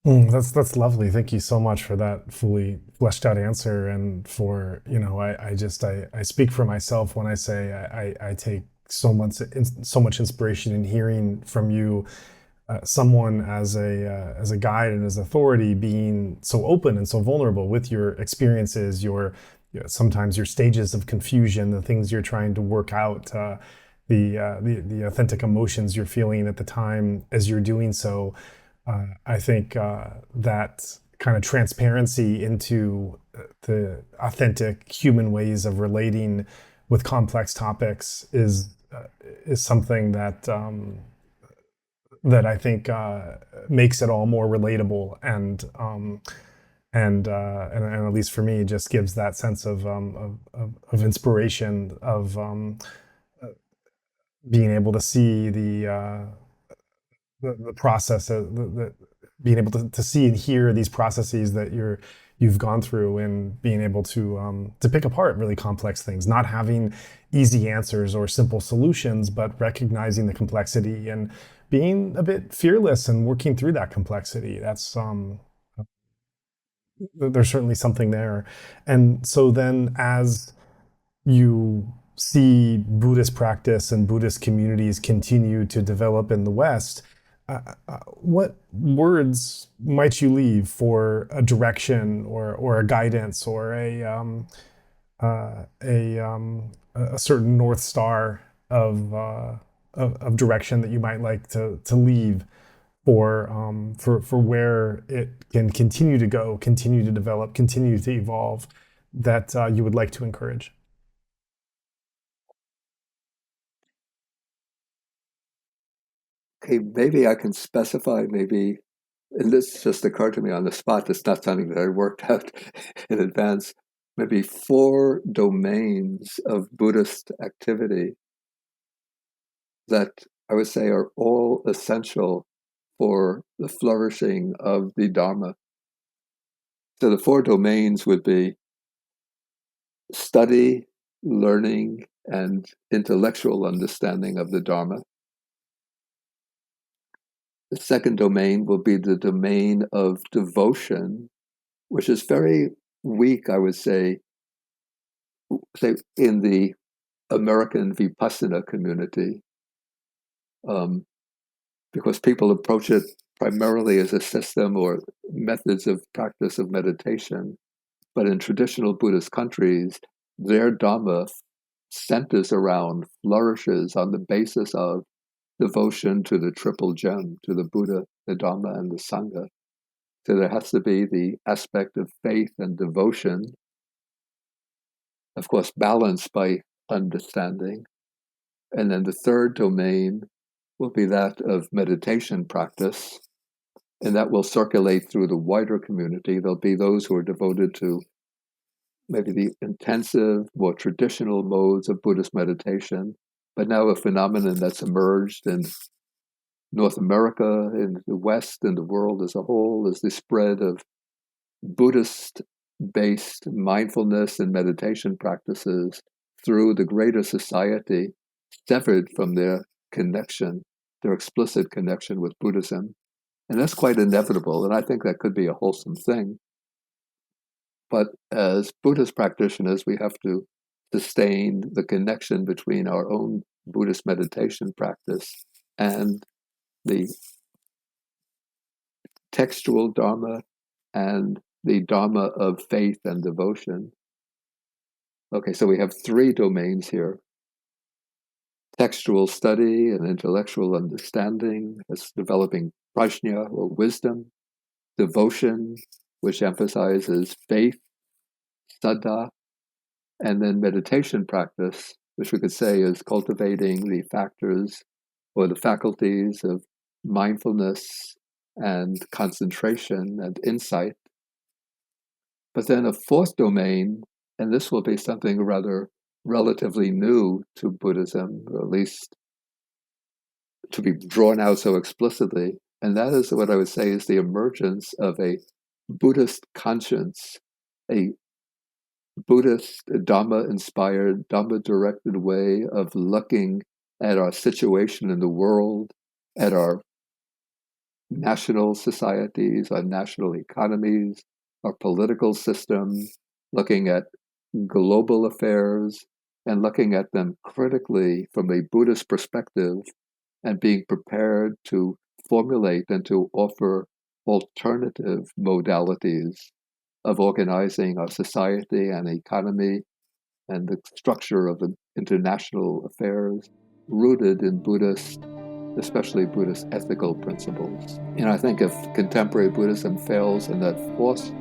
That's lovely. Thank you so much for that fully fleshed out answer, and for I speak for myself when I say I take so much inspiration in hearing from you, someone as a guide and as authority, being so open and so vulnerable with your experiences, sometimes your stages of confusion, the things you're trying to work out, the authentic emotions you're feeling at the time as you're doing so. I think that kind of transparency into the authentic human ways of relating with complex topics is something that I think makes it all more relatable, and at least for me, just gives that sense of inspiration, of being able to see the process, being able to see and hear these processes that you've gone through, and being able to pick apart really complex things, not having easy answers or simple solutions, but recognizing the complexity and being a bit fearless and working through that complexity. That's there's certainly something there. And so then, as you see Buddhist practice and Buddhist communities continue to develop in the West, what words might you leave for a direction, or a guidance, or a certain North Star of direction that you might like to leave for where it can continue to go, continue to develop, continue to evolve, that you would like to encourage? Okay, maybe I can specify, and this just occurred to me on the spot. It's not something that I worked out in advance. Maybe 4 domains of Buddhist activity that I would say are all essential for the flourishing of the Dharma. So the 4 domains would be study, learning, and intellectual understanding of the Dharma. The second domain will be the domain of devotion, which is very weak, I would say in the American Vipassana community, because people approach it primarily as a system or methods of practice of meditation. But in traditional Buddhist countries, their Dharma centers around, flourishes on the basis of devotion to the triple gem, to the Buddha, the Dharma, and the Sangha. So there has to be the aspect of faith and devotion, of course, balanced by understanding. And then the third domain will be that of meditation practice, and that will circulate through the wider community. There'll be those who are devoted to maybe the intensive, more traditional modes of Buddhist meditation, but now a phenomenon that's emerged in North America, in the West, and the world as a whole, is the spread of Buddhist-based mindfulness and meditation practices through the greater society, severed from their connection, their explicit connection with Buddhism. And that's quite inevitable, and I think that could be a wholesome thing. But as Buddhist practitioners, we have to sustain the connection between our own Buddhist meditation practice and the textual Dharma and the Dharma of faith and devotion. Okay, so we have three domains here: textual study and intellectual understanding, that's developing prajna or wisdom; devotion, which emphasizes faith, saddha; and then meditation practice, which we could say is cultivating the factors or the faculties of mindfulness and concentration and insight. But then a fourth domain, and this will be something rather relatively new to Buddhism, or at least to be drawn out so explicitly, and that is what I would say is the emergence of a Buddhist conscience, a Buddhist Dhamma-inspired, Dhamma-directed way of looking at our situation in the world, at our national societies, our national economies, our political system, looking at global affairs, and looking at them critically from a Buddhist perspective, and being prepared to formulate and to offer alternative modalities of organizing our society and economy and the structure of the international affairs rooted in Buddhist, especially Buddhist ethical principles. And I think if contemporary Buddhism fails in that fourth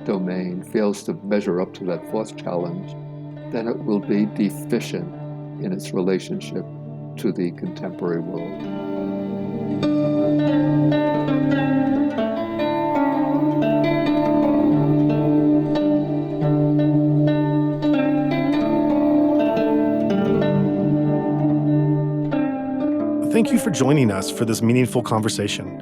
domain, fails to measure up to that fourth challenge, then it will be deficient in its relationship to the contemporary world. Thank you for joining us for this meaningful conversation.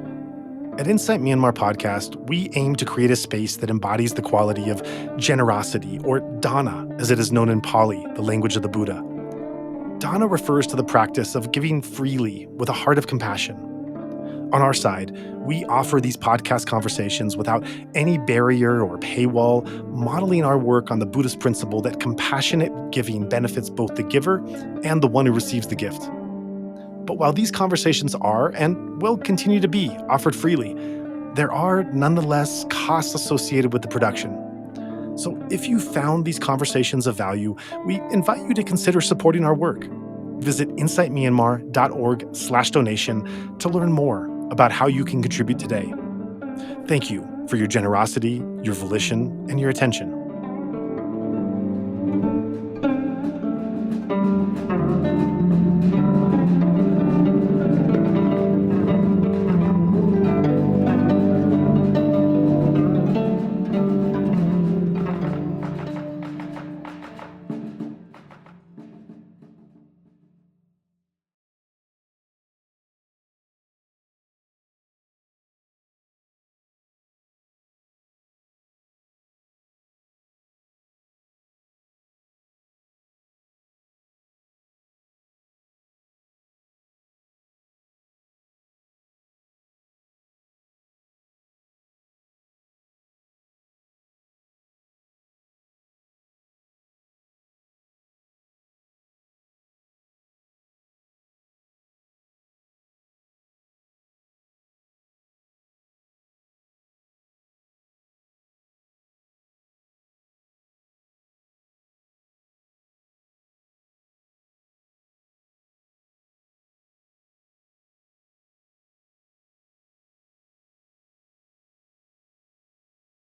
At Insight Myanmar Podcast, we aim to create a space that embodies the quality of generosity, or dana, as it is known in Pāli, the language of the Buddha. Dana refers to the practice of giving freely with a heart of compassion. On our side, we offer these podcast conversations without any barrier or paywall, modeling our work on the Buddhist principle that compassionate giving benefits both the giver and the one who receives the gift. But while these conversations are, and will continue to be, offered freely, there are nonetheless costs associated with the production. So if you found these conversations of value, we invite you to consider supporting our work. Visit insightmyanmar.org/donation to learn more about how you can contribute today. Thank you for your generosity, your volition, and your attention.